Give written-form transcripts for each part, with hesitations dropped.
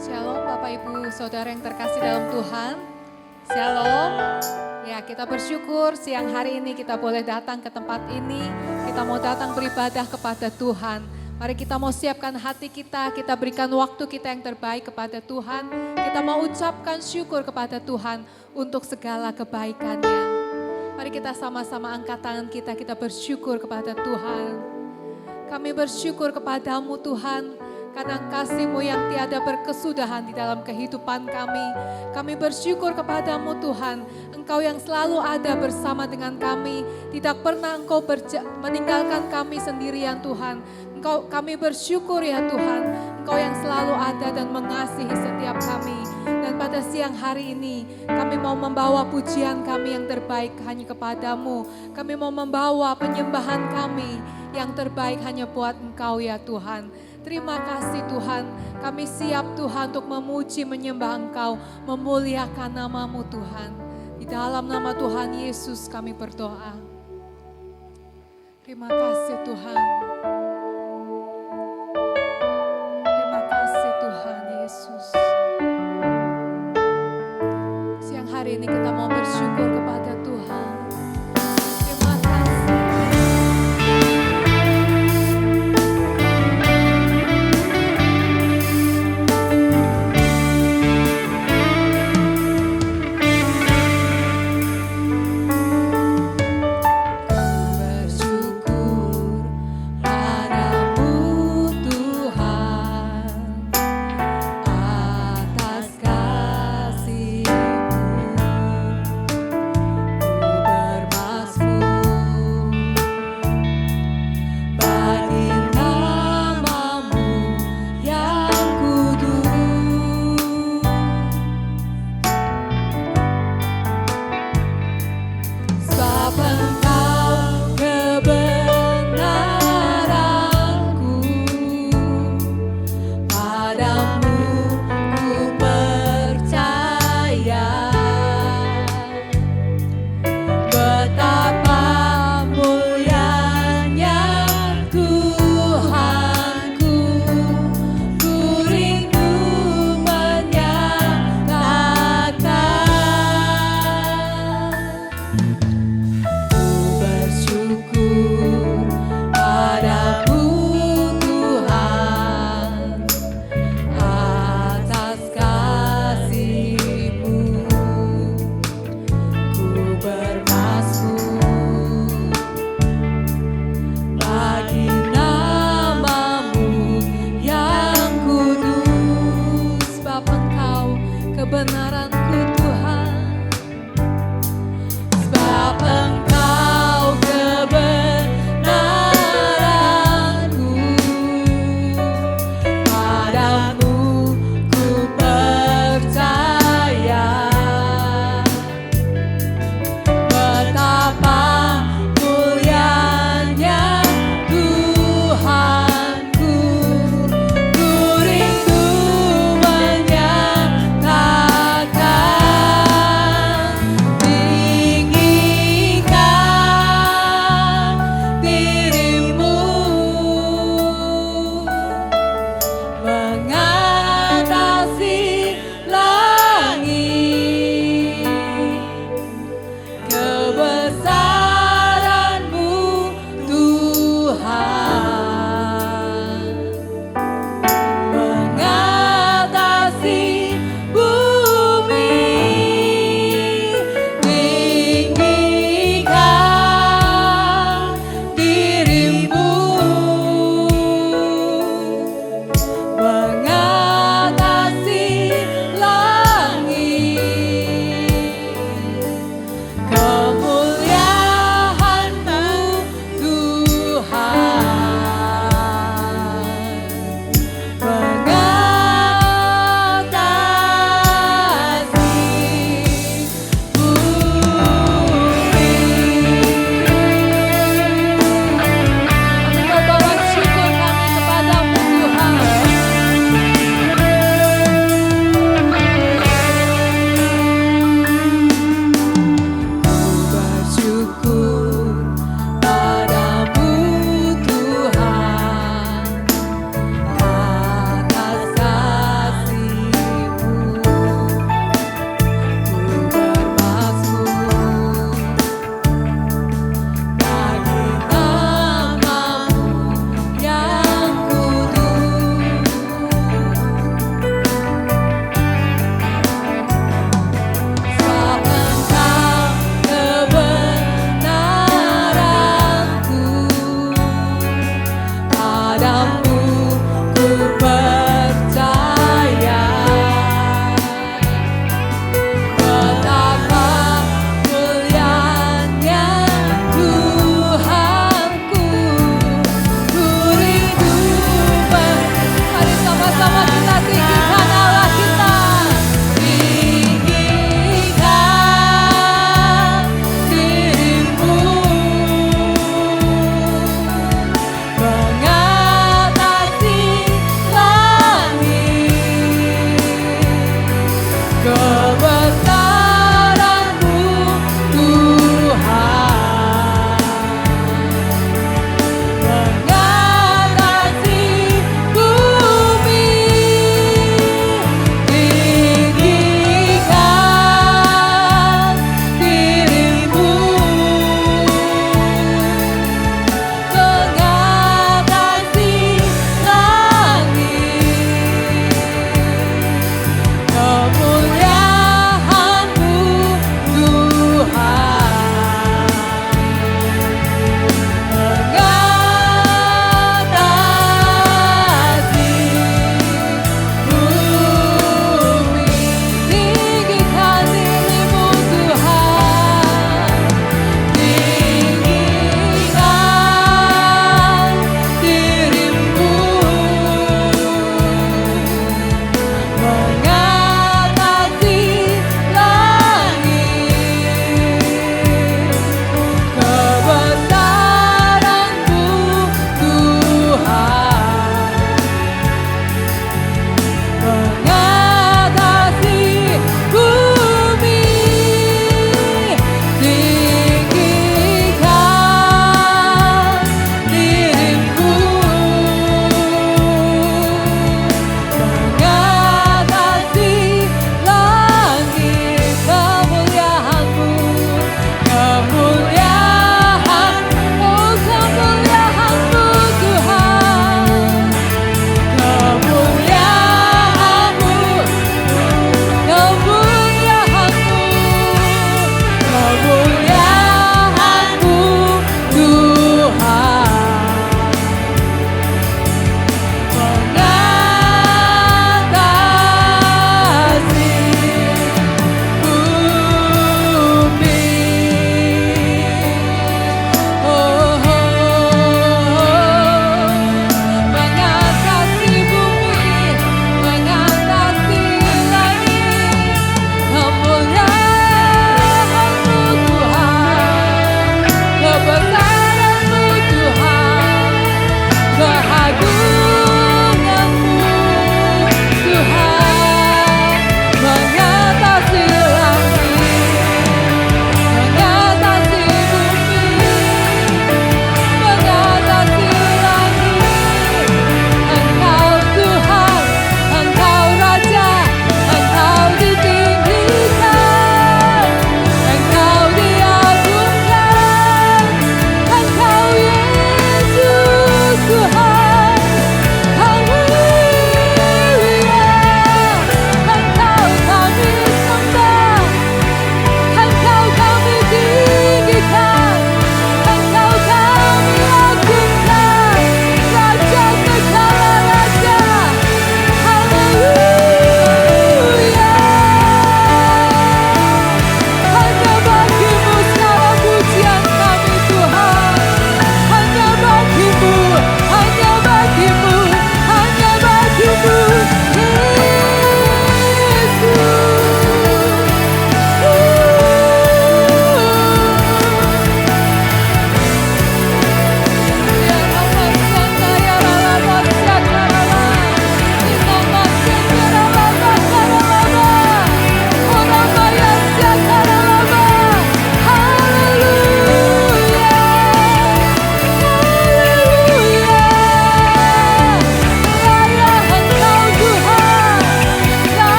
Shalom Bapak Ibu Saudara yang terkasih dalam Tuhan. Shalom. Ya, kita bersyukur siang hari ini kita boleh datang ke tempat ini. Kita mau datang beribadah kepada Tuhan. Mari kita mau siapkan hati kita berikan waktu kita yang terbaik kepada Tuhan. Kita mau ucapkan syukur kepada Tuhan untuk segala kebaikannya. Mari kita sama-sama angkat tangan kita bersyukur kepada Tuhan. Kami bersyukur kepadamu Tuhan. Karena kasih-Mu yang tiada berkesudahan di dalam kehidupan kami. Kami bersyukur kepadamu Tuhan. Engkau yang selalu ada bersama dengan kami. Tidak pernah Engkau meninggalkan kami sendirian Tuhan. Kami bersyukur ya Tuhan. Engkau yang selalu ada dan mengasihi setiap kami. Dan pada siang hari ini kami mau membawa pujian kami yang terbaik hanya kepadamu. Kami mau membawa penyembahan kami yang terbaik hanya buat Engkau ya Tuhan. Terima kasih Tuhan, kami siap Tuhan untuk memuji, menyembah Engkau, memuliakan nama-Mu Tuhan. Di dalam nama Tuhan Yesus kami berdoa. Terima kasih Tuhan. Terima kasih Tuhan Yesus. Siang hari ini kita mau bersyukur kepada Tuhan. Terima kasih. Bersyukur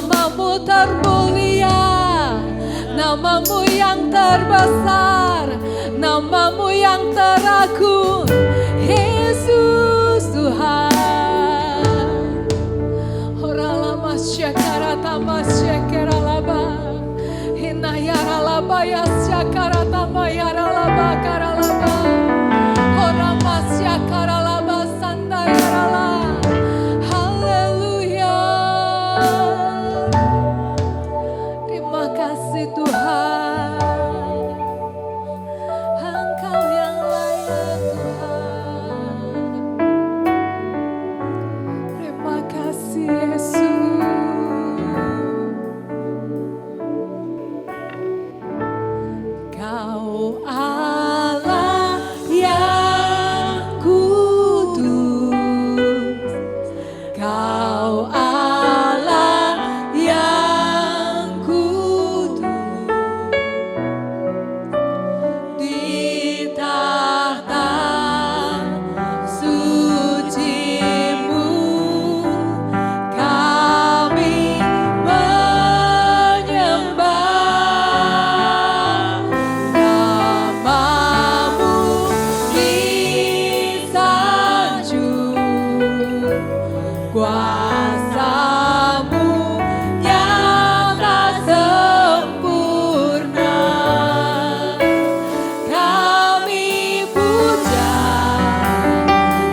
Namamu termulia, namamu yang terbesar, namamu yang teragung, Yesus Tuhan. Oralama syakarata masyakaralaba, hinayaralaba yasyakarata mayaralaba karalaba, orama syakaralaba sandayarala. Haleluya. Terima kasih Tuhan, Engkau yang layak Tuhan. Terima kasih Yesus. Kau Allah yang kudus, Kau Allah yang kudus, di tahta suci-Mu kami menyembah, namamu disanjung, kuasa-Mu nyata sempurna. Kami puja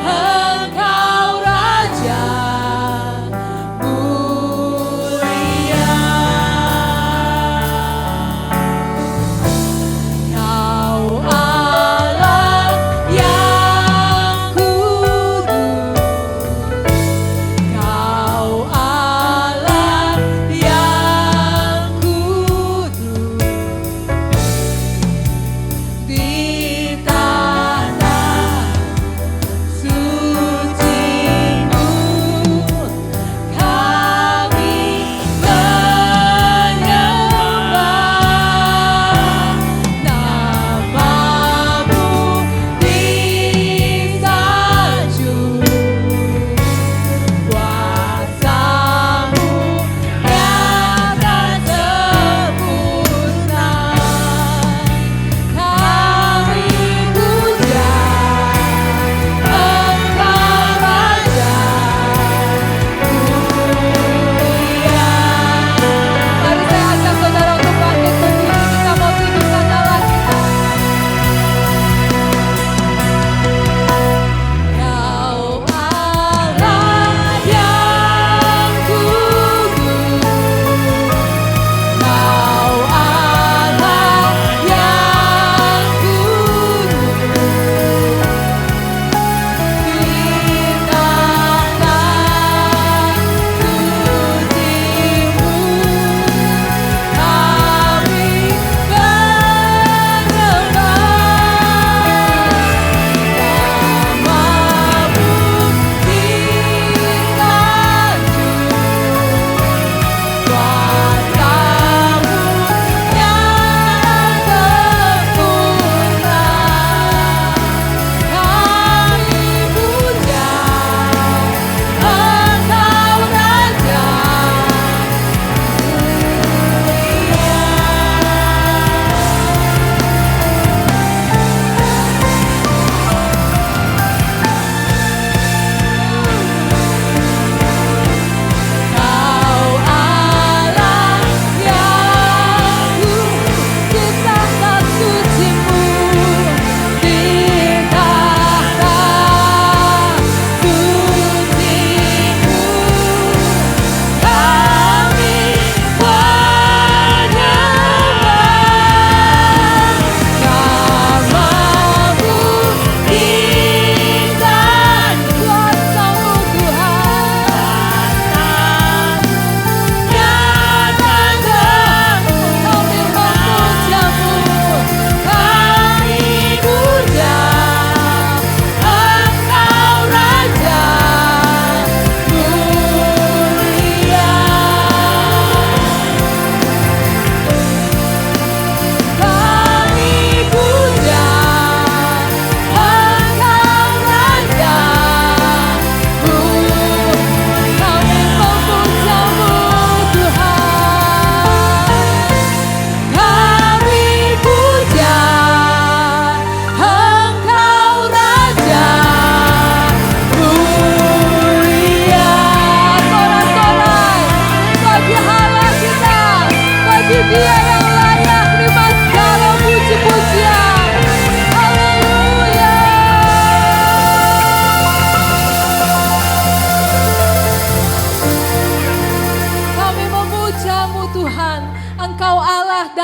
Engkau Raja mulia. Kau Allah yang kudus, Kau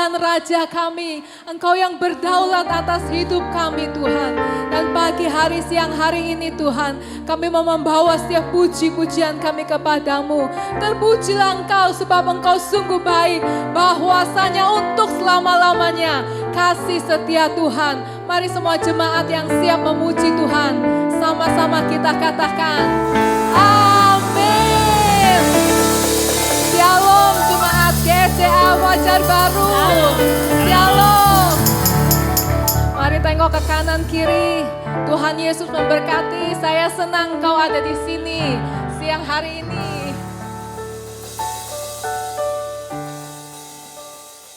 dan Raja kami. Engkau yang berdaulat atas hidup kami Tuhan. Dan pagi hari, siang hari ini Tuhan, kami mau membawa setiap puji-pujian kami kepadamu. Terpujilah Engkau sebab Engkau sungguh baik, bahwasanya untuk selama-lamanya kasih setia Tuhan. Mari semua jemaat yang siap memuji Tuhan, sama-sama kita katakan amin. Shalom jemaat GCA Wajar Baru. Shalom. Mari tengok ke kanan kiri. Tuhan Yesus memberkati. Saya senang kau ada di sini siang hari ini.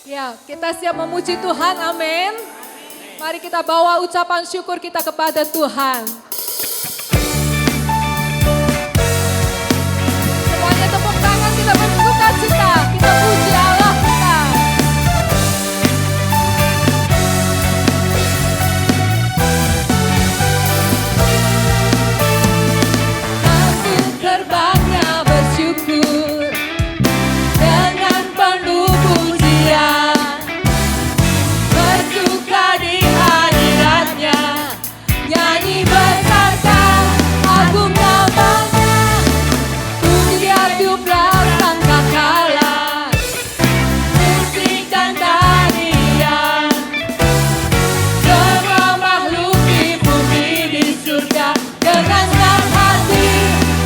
Ya, kita siap memuji Tuhan. Amin. Mari kita bawa ucapan syukur kita kepada Tuhan. Semuanya tepuk tangan, kita bersuka cita, kita puji Allah kita. Masuk gerbangnya bersyukur dengan penuh pujian, bersuka di hadiratnya, nyanyi besarkan agung namanya, puji tiuplah sangkakala, musik dan tarian, semua makhluk di bumi di surga dengan senang hati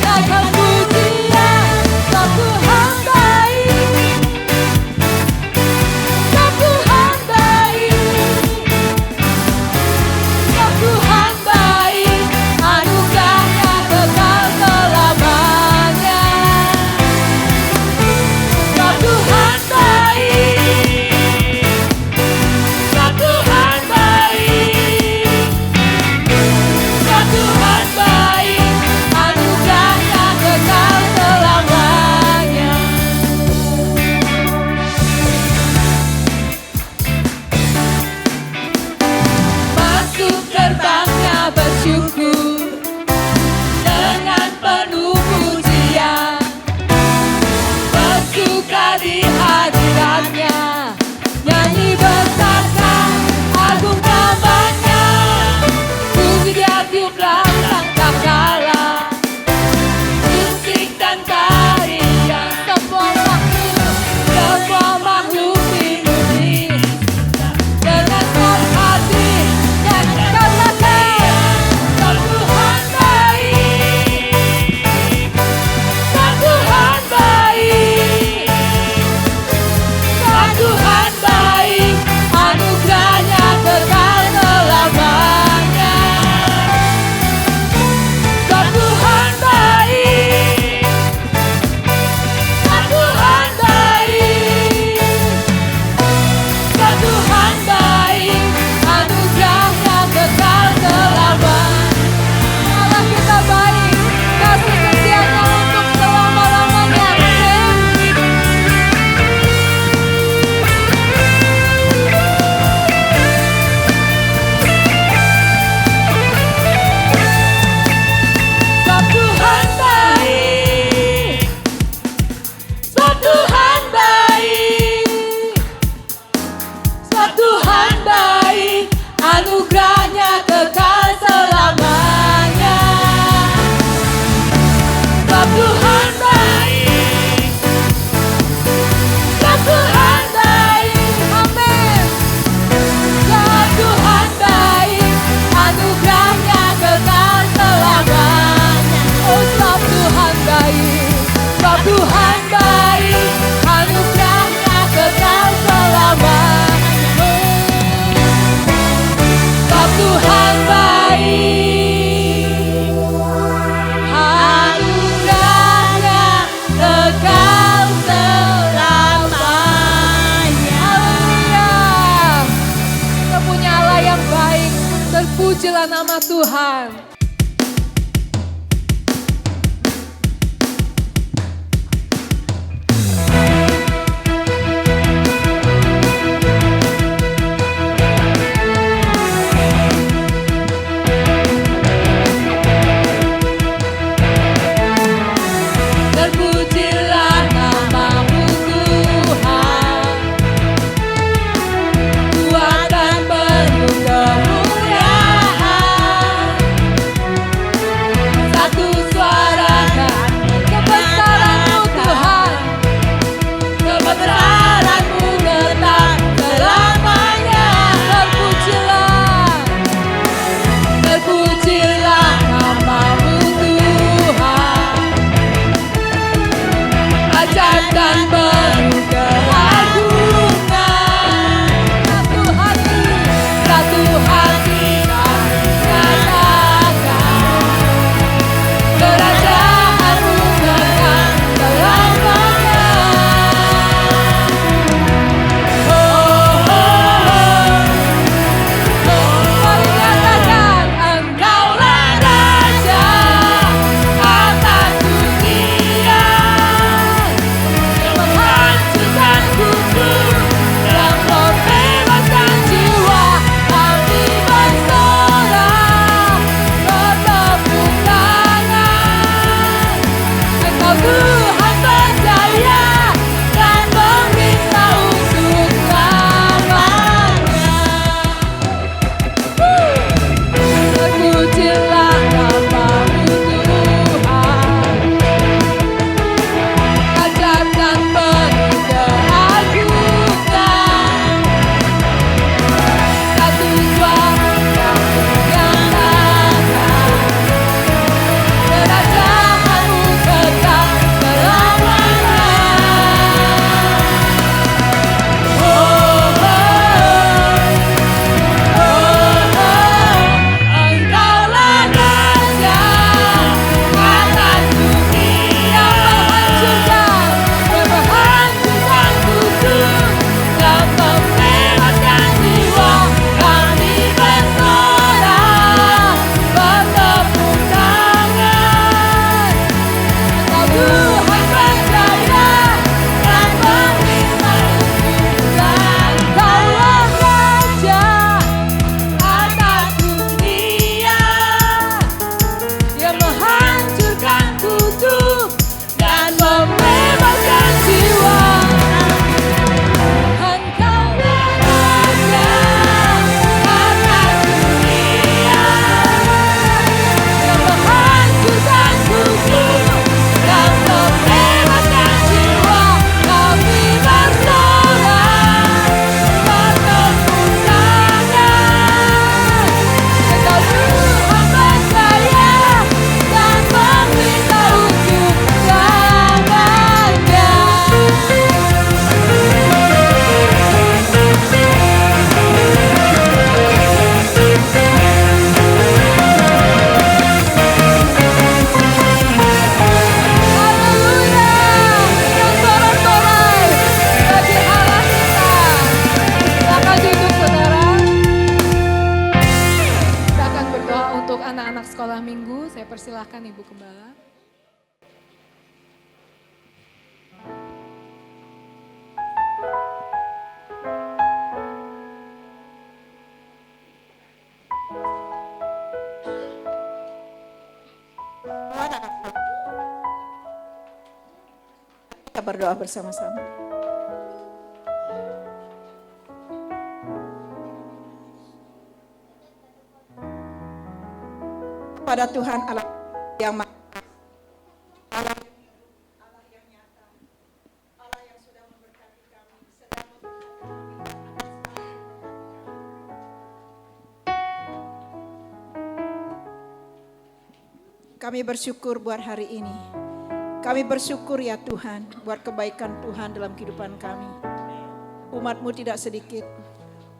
akan pujian. Sebab Tuhan baik, sebab Tuhan baik, sebab Tuhan baik, anugerahnya kekal selamanya. Sebab Tuhan baik, sebab Tuhan baik, sebab Tuhan baik, anugerahnya kekal selamanya. Masuk gerbangnya bersyukur dengan penuh pujian, bersuka di hadiratnya, nyanyi besarkan agung namanya, puji dia tiuplah sangkakala, musik dan tarian, semua makhluk di bumi dengan senang hati dan katakan sebab Tuhan baik, sebab Tuhan baik, sebab Tuhan baik, anugerahnya kekal selamanya. Sebab Tuhan baik, sebab Tuhan baik, sebab Tuhan baik, anugerahnya kekal selamanya. Allah kita baik, kasih setianya untuk selama-lamanya. Amin. Sebab Tuhan baik, sebab Tuhan baik, sebab Tuhan baik, anugerahnya kekal selamanya. Sebab Tuhan baik, sebab Tuhan baik, amin. Sebab Tuhan baik, anugerahnya kekal selamanya. Oh sebab Tuhan baik, sebab Tuhan baik, anugerahnya kekal selamanya. Sebab Tuhan baik, anugerahnya kekal selamanya. Haleluya. Kita punya Allah yang baik, terpujilah nama Tuhan. Terpujilah namamu Tuhan. ajaib dan penuh keagungan. Satu hati kami nyatakan, kerajaan-Mu kekal selamanya. Mari nyatakan, Engkaulah Raja atas dunia, yang menghancurkan kufur dan membebaskan jiwa. Kami bersorak, bertepuk tangan. Engkau Tuhan percaya dan memerintah untuk selamanya. Terpujilah nama-Mu Tuhan, ajaib dan penuh keagungan. Satu suara yang menyatakan, kerajaan-Mu kekal selamanya. Engkaulah Raja atas dunia, yang menghancurkan kufur dan membebaskan jiwa. Kami bersorak, bertepuk tangan. Engkau Tuhan percaya dan memerintah untuk Engkaulah Raja atas dunia, yang menghancurkan kutub dan membebaskan jiwa. Engkaulah Raja atas dunia, yang menghancurkan kutub dan membebaskan jiwa. Kami bersorak, bertepuk tangan. Engkau Tuhan percaya dan memerintah untuk selamanya. Haleluya, sorak-sorai bagi Allah kita. Silakan duduk saudara. Kita akan berdoa untuk anak-anak sekolah minggu. Saya persilahkan Ibu Gembala. Kita berdoa bersama-sama. Pada Tuhan Allah yang Maha Allah yang nyata, Allah yang sudah memberkati kami, sedang memberkati kami. Kami bersyukur buat hari ini. Kami bersyukur ya Tuhan buat kebaikan Tuhan dalam kehidupan kami. Umat-Mu tidak sedikit.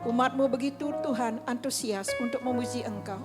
Umat-Mu begitu Tuhan antusias untuk memuji Engkau.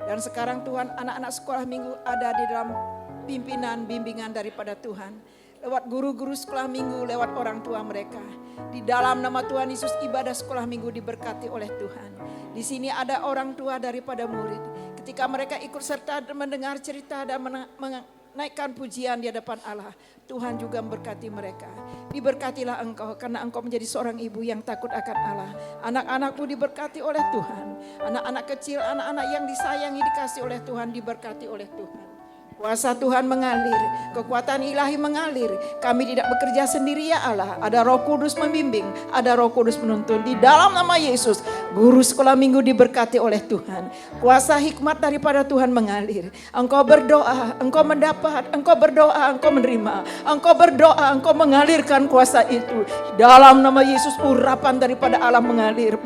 Dan sekarang Tuhan anak-anak sekolah minggu ada di dalam pimpinan bimbingan daripada Tuhan. Lewat guru-guru sekolah minggu, lewat orang tua mereka. Di dalam nama Tuhan Yesus ibadah sekolah minggu diberkati oleh Tuhan. Di sini ada orang tua daripada murid. Ketika mereka ikut serta mendengar cerita dan menaikkan pujian di hadapan Allah, Tuhan juga memberkati mereka. Diberkatilah engkau karena engkau menjadi seorang ibu yang takut akan Allah. Anak-anakmu diberkati oleh Tuhan. Anak-anak kecil, anak-anak yang disayangi, dikasih oleh Tuhan, diberkati oleh Tuhan. Kuasa Tuhan mengalir, kekuatan ilahi mengalir. Kami tidak bekerja sendiri ya Allah. Ada Roh Kudus membimbing, ada Roh Kudus menuntun. Di dalam nama Yesus, guru sekolah minggu diberkati oleh Tuhan. Kuasa hikmat daripada Tuhan mengalir. Engkau berdoa, engkau mendapat, engkau berdoa, engkau menerima. Engkau berdoa, engkau mengalirkan kuasa itu. Dalam nama Yesus, urapan daripada Allah mengalir.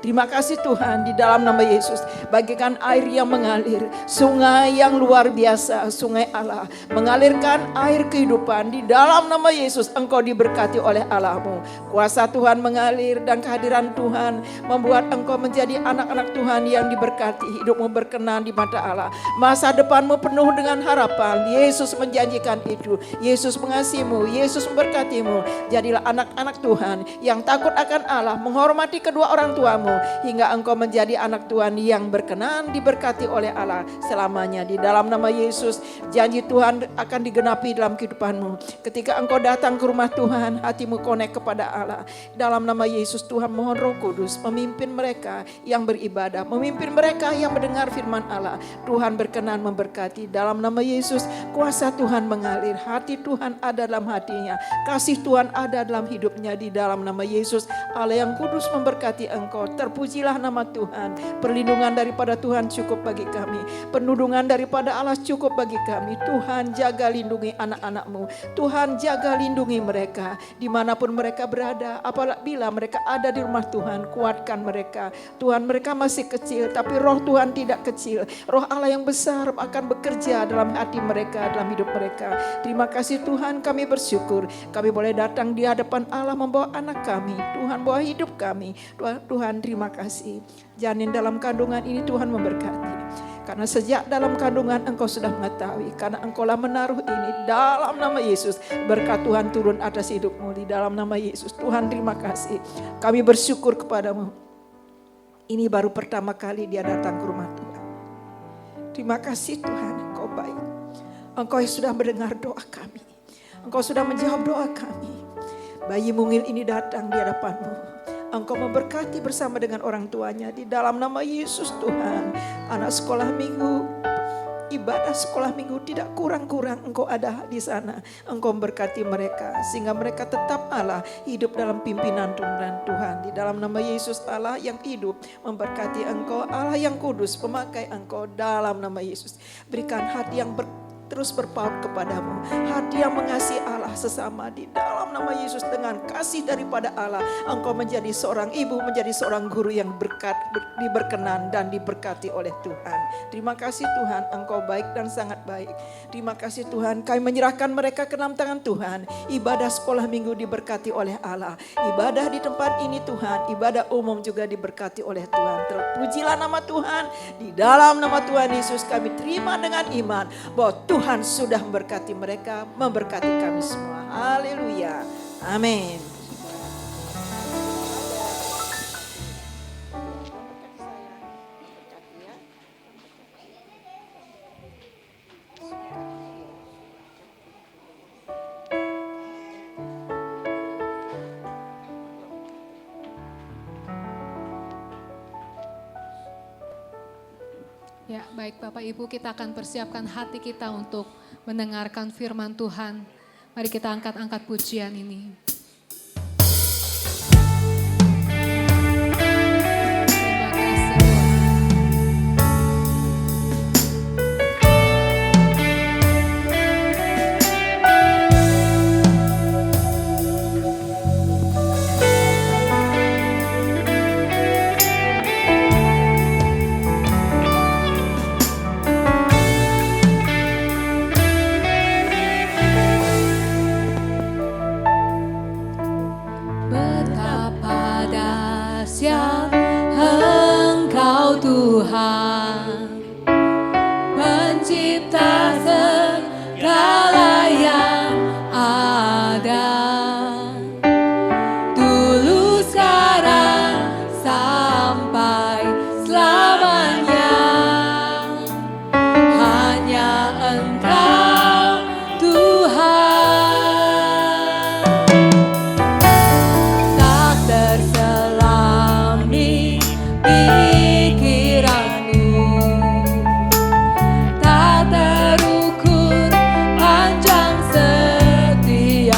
Terima kasih Tuhan, di dalam nama Yesus. Bagikan air yang mengalir, sungai yang luar biasa kuasa sungai Allah mengalirkan air kehidupan. Di dalam nama Yesus engkau diberkati oleh Allahmu. Kuasa Tuhan mengalir dan kehadiran Tuhan membuat engkau menjadi anak-anak Tuhan yang diberkati. Hidupmu berkenan di mata Allah. Masa depanmu penuh dengan harapan. Yesus menjanjikan itu. Yesus mengasihimu, Yesus memberkatimu. Jadilah anak-anak Tuhan yang takut akan Allah, menghormati kedua orang tuamu, hingga engkau menjadi anak Tuhan yang berkenan, diberkati oleh Allah selamanya. Di dalam nama Yesus, janji Tuhan akan digenapi dalam kehidupanmu. Ketika engkau datang ke rumah Tuhan, hatimu connect kepada Allah. Dalam nama Yesus, Tuhan mohon Roh Kudus memimpin mereka yang beribadah, memimpin mereka yang mendengar firman Allah. Tuhan berkenan memberkati. Dalam nama Yesus, kuasa Tuhan mengalir, hati Tuhan ada dalam hatinya, kasih Tuhan ada dalam hidupnya. Di dalam nama Yesus, Allah yang kudus memberkati engkau. Terpujilah nama Tuhan. Perlindungan daripada Tuhan cukup bagi kami. Penudungan daripada Allah cukup bagi kami. Tuhan jaga lindungi anak-anakmu. Tuhan jaga lindungi mereka dimanapun mereka berada. Apabila mereka ada di rumah Tuhan, kuatkan mereka. Tuhan, mereka masih kecil, tapi roh Tuhan tidak kecil. Roh Allah yang besar akan bekerja dalam hati mereka, dalam hidup mereka. Terima kasih Tuhan, kami bersyukur. Kami boleh datang di hadapan Allah membawa anak kami. Tuhan, bawa hidup kami. Tuhan, terima kasih. Janin dalam kandungan ini Tuhan memberkati. Karena sejak dalam kandungan engkau sudah mengetahui. Karena engkaulah menaruh ini dalam nama Yesus. Berkat Tuhan turun atas hidupmu di dalam nama Yesus. Tuhan, terima kasih. Kami bersyukur kepadamu. Ini baru pertama kali dia datang ke rumah Tuhan. Terima kasih Tuhan, engkau baik. Engkau yang sudah mendengar doa kami. Engkau sudah menjawab doa kami. Bayi mungil ini datang di hadapanmu. Engkau memberkati bersama dengan orang tuanya di dalam nama Yesus Tuhan. Anak sekolah minggu, ibadah sekolah minggu tidak kurang-kurang engkau ada di sana. Engkau memberkati mereka sehingga mereka tetap Allah hidup dalam pimpinan Tuhan. Di dalam nama Yesus, Allah yang hidup memberkati engkau, Allah yang kudus memakai engkau dalam nama Yesus. Berikan hati yang terus berpaut kepadamu, hati yang mengasihi Allah sesama di dalam nama Yesus. Dengan kasih daripada Allah, engkau menjadi seorang ibu, menjadi seorang guru yang diberkenan dan diberkati oleh Tuhan. Terima kasih Tuhan, engkau baik dan sangat baik. Terima kasih Tuhan, kami menyerahkan mereka ke dalam tangan Tuhan. Ibadah sekolah minggu diberkati oleh Allah, ibadah di tempat ini Tuhan, ibadah umum juga diberkati oleh Tuhan. Terpujilah nama Tuhan. Di dalam nama Tuhan Yesus kami terima dengan iman bahwa Tuhan sudah memberkati mereka, memberkati kami semua. Haleluya. Amin. Ya, baik Bapak Ibu, kita akan persiapkan hati kita untuk mendengarkan firman Tuhan. Mari kita angkat pujian ini. Terima kasih Tuhan. Betapa dahsyat Engkau Tuhan, pencipta segala yang ada, dulu sekarang sampai selamanya. Hanya Engkau Tuhan, tak terselam di pikiranmu, tak terukur panjang setiamu.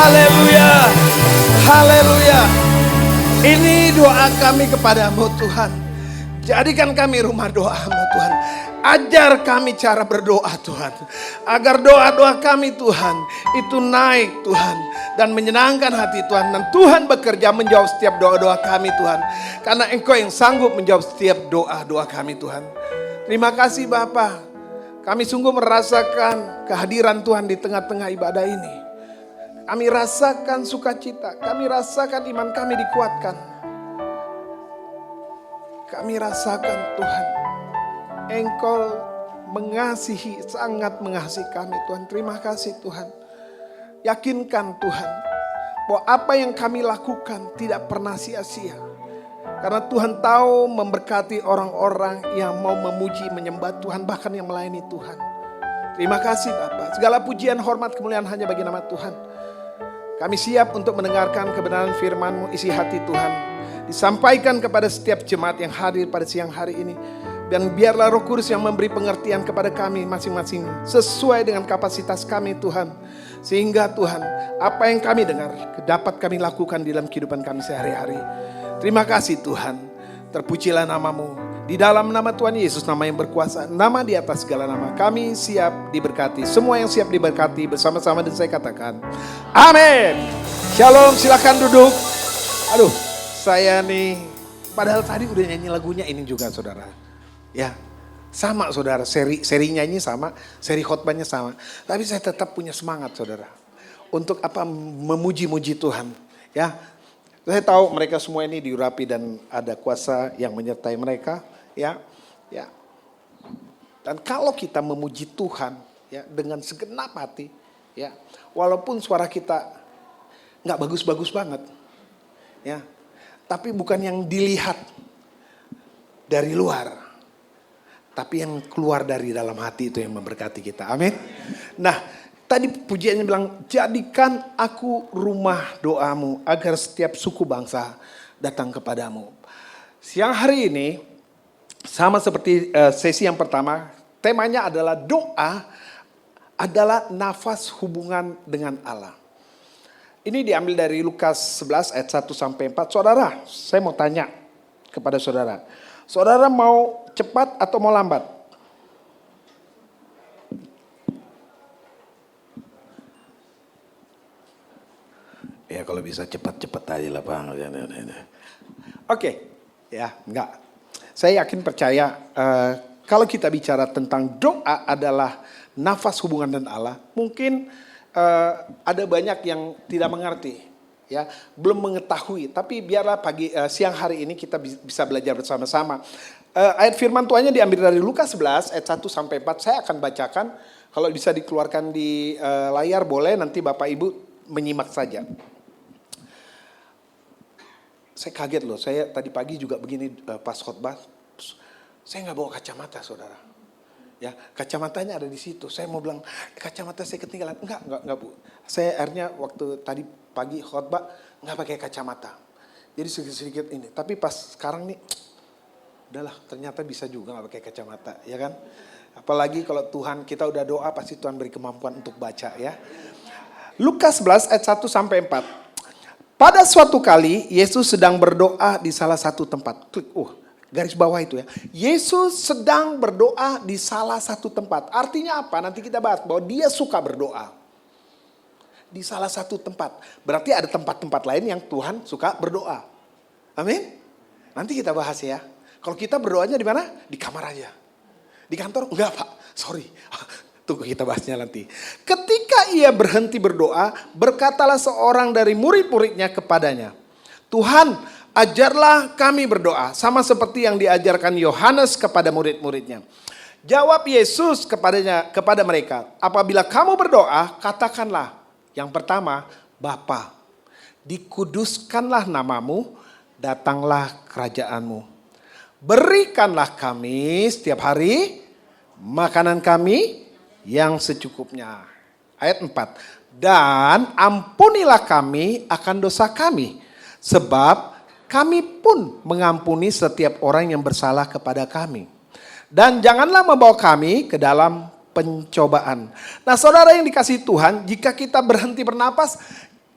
Haleluya. Haleluya. Ini doa kami kepadamu Tuhan. Jadikan kami rumah doamu Tuhan. Ajar kami cara berdoa Tuhan. Agar doa-doa kami Tuhan itu naik Tuhan. Dan menyenangkan hati Tuhan. Dan Tuhan bekerja menjawab setiap doa-doa kami Tuhan. Karena Engkau yang sanggup menjawab setiap doa-doa kami Tuhan. Terima kasih Bapa. Kami sungguh merasakan kehadiran Tuhan di tengah-tengah ibadah ini. Kami rasakan sukacita. Kami rasakan iman kami dikuatkan. Kami rasakan Tuhan, Engkau mengasihi, sangat mengasihi kami Tuhan. Terima kasih Tuhan. Yakinkan Tuhan, bahwa apa yang kami lakukan tidak pernah sia-sia. Karena Tuhan tahu memberkati orang-orang yang mau memuji, menyembah Tuhan, bahkan yang melayani Tuhan. Terima kasih Bapa. Segala pujian, hormat, kemuliaan hanya bagi nama Tuhan. Kami siap untuk mendengarkan kebenaran firman-Mu, isi hati Tuhan. Disampaikan kepada setiap jemaat yang hadir pada siang hari ini. Dan biarlah Roh Kudus yang memberi pengertian kepada kami masing-masing. Sesuai dengan kapasitas kami Tuhan. Sehingga Tuhan, apa yang kami dengar dapat kami lakukan di dalam kehidupan kami sehari-hari. Terima kasih Tuhan. Terpujilah nama-Mu. Di dalam nama Tuhan Yesus, nama yang berkuasa, nama di atas segala nama. Kami siap diberkati. Semua yang siap diberkati bersama-sama dan saya katakan amin. Shalom, silakan duduk. Aduh, saya nih, padahal tadi udah nyanyi lagunya ini juga saudara. Ya, sama saudara, seri nyanyi sama, seri khotbahnya sama. Tapi saya tetap punya semangat saudara. Untuk apa? Memuji-muji Tuhan. Ya, saya tahu mereka semua ini diurapi dan ada kuasa yang menyertai mereka. Ya, ya. Dan kalau kita memuji Tuhan ya dengan segenap hati, ya, walaupun suara kita nggak bagus-bagus banget, ya. Tapi bukan yang dilihat dari luar. Tapi yang keluar dari dalam hati itu yang memberkati kita. Amin. Nah, tadi pujiannya bilang, jadikan aku rumah doamu agar setiap suku bangsa datang kepadamu. Siang hari ini, sama seperti sesi yang pertama, temanya adalah doa adalah nafas hubungan dengan Allah. Ini diambil dari Lukas 11 ayat 1 sampai 4. Saudara, saya mau tanya kepada saudara. Saudara mau cepat atau mau lambat? Ya kalau bisa cepat-cepat aja lah Bang. Oke, ya enggak. Saya yakin percaya kalau kita bicara tentang doa adalah nafas hubungan dengan Allah. Mungkin ada banyak yang tidak mengerti, ya, belum mengetahui. Tapi biarlah siang hari ini kita bisa belajar bersama-sama. Ayat firman Tuhannya diambil dari Lukas 11 ayat 1 sampai 4. Saya akan bacakan. Kalau bisa dikeluarkan di layar boleh. Nanti Bapak Ibu menyimak saja. Saya kaget loh. Saya tadi pagi juga begini pas khotbah. Saya nggak bawa kacamata, saudara. Ya, kacamatanya ada di situ. Saya mau bilang, kacamata saya ketinggalan. Enggak Bu. Saya akhirnya waktu tadi pagi khotbah enggak pakai kacamata. Jadi sedikit-sedikit ini. Tapi pas sekarang nih, udahlah ternyata bisa juga enggak pakai kacamata, ya kan? Apalagi kalau Tuhan, kita udah doa pasti Tuhan beri kemampuan untuk baca ya. Lukas 11 ayat 1 sampai 4. Pada suatu kali Yesus sedang berdoa di salah satu tempat. Klik, garis bawah itu ya. Yesus sedang berdoa di salah satu tempat. Artinya apa? Nanti kita bahas bahwa dia suka berdoa. Di salah satu tempat. Berarti ada tempat-tempat lain yang Tuhan suka berdoa. Amin? Nanti kita bahas ya. Kalau kita berdoanya di mana? Di kamar aja. Di kantor? Enggak Pak, sorry. Tunggu kita bahasnya nanti. Ketika ia berhenti berdoa, berkatalah seorang dari murid-muridnya kepadanya, Tuhan, ajarlah kami berdoa, sama seperti yang diajarkan Yohanes kepada murid-muridnya. Jawab Yesus kepada mereka, apabila kamu berdoa, katakanlah, yang pertama, Bapa, dikuduskanlah namamu, datanglah kerajaanmu. Berikanlah kami setiap hari makanan kami yang secukupnya. Ayat 4, dan ampunilah kami akan dosa kami, sebab kami pun mengampuni setiap orang yang bersalah kepada kami. Dan janganlah membawa kami ke dalam pencobaan. Nah saudara yang dikasihi Tuhan, jika kita berhenti bernapas,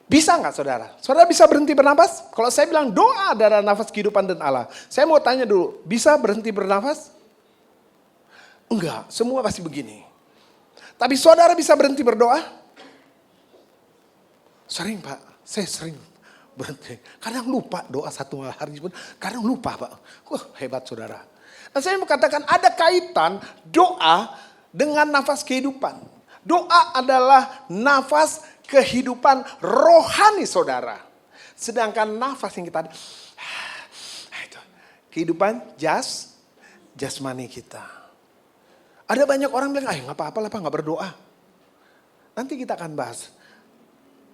Bisa nggak saudara? Saudara bisa berhenti bernafas? Kalau saya bilang doa adalah nafas kehidupan dan Allah. Saya mau tanya dulu, bisa berhenti bernafas? Enggak, semua pasti begini. Tapi saudara bisa berhenti berdoa? Sering Pak, saya sering berhenti. Kadang lupa doa satu hari pun, kadang lupa Pak. Wah hebat saudara. Nah saya mau katakan ada kaitan doa dengan nafas kehidupan. Doa adalah nafas kehidupan rohani saudara. Sedangkan nafas yang kita ada, itu kehidupan jasmani kita. Ada banyak orang bilang, nggak apa-apa lah Pak, nggak berdoa. Nanti kita akan bahas.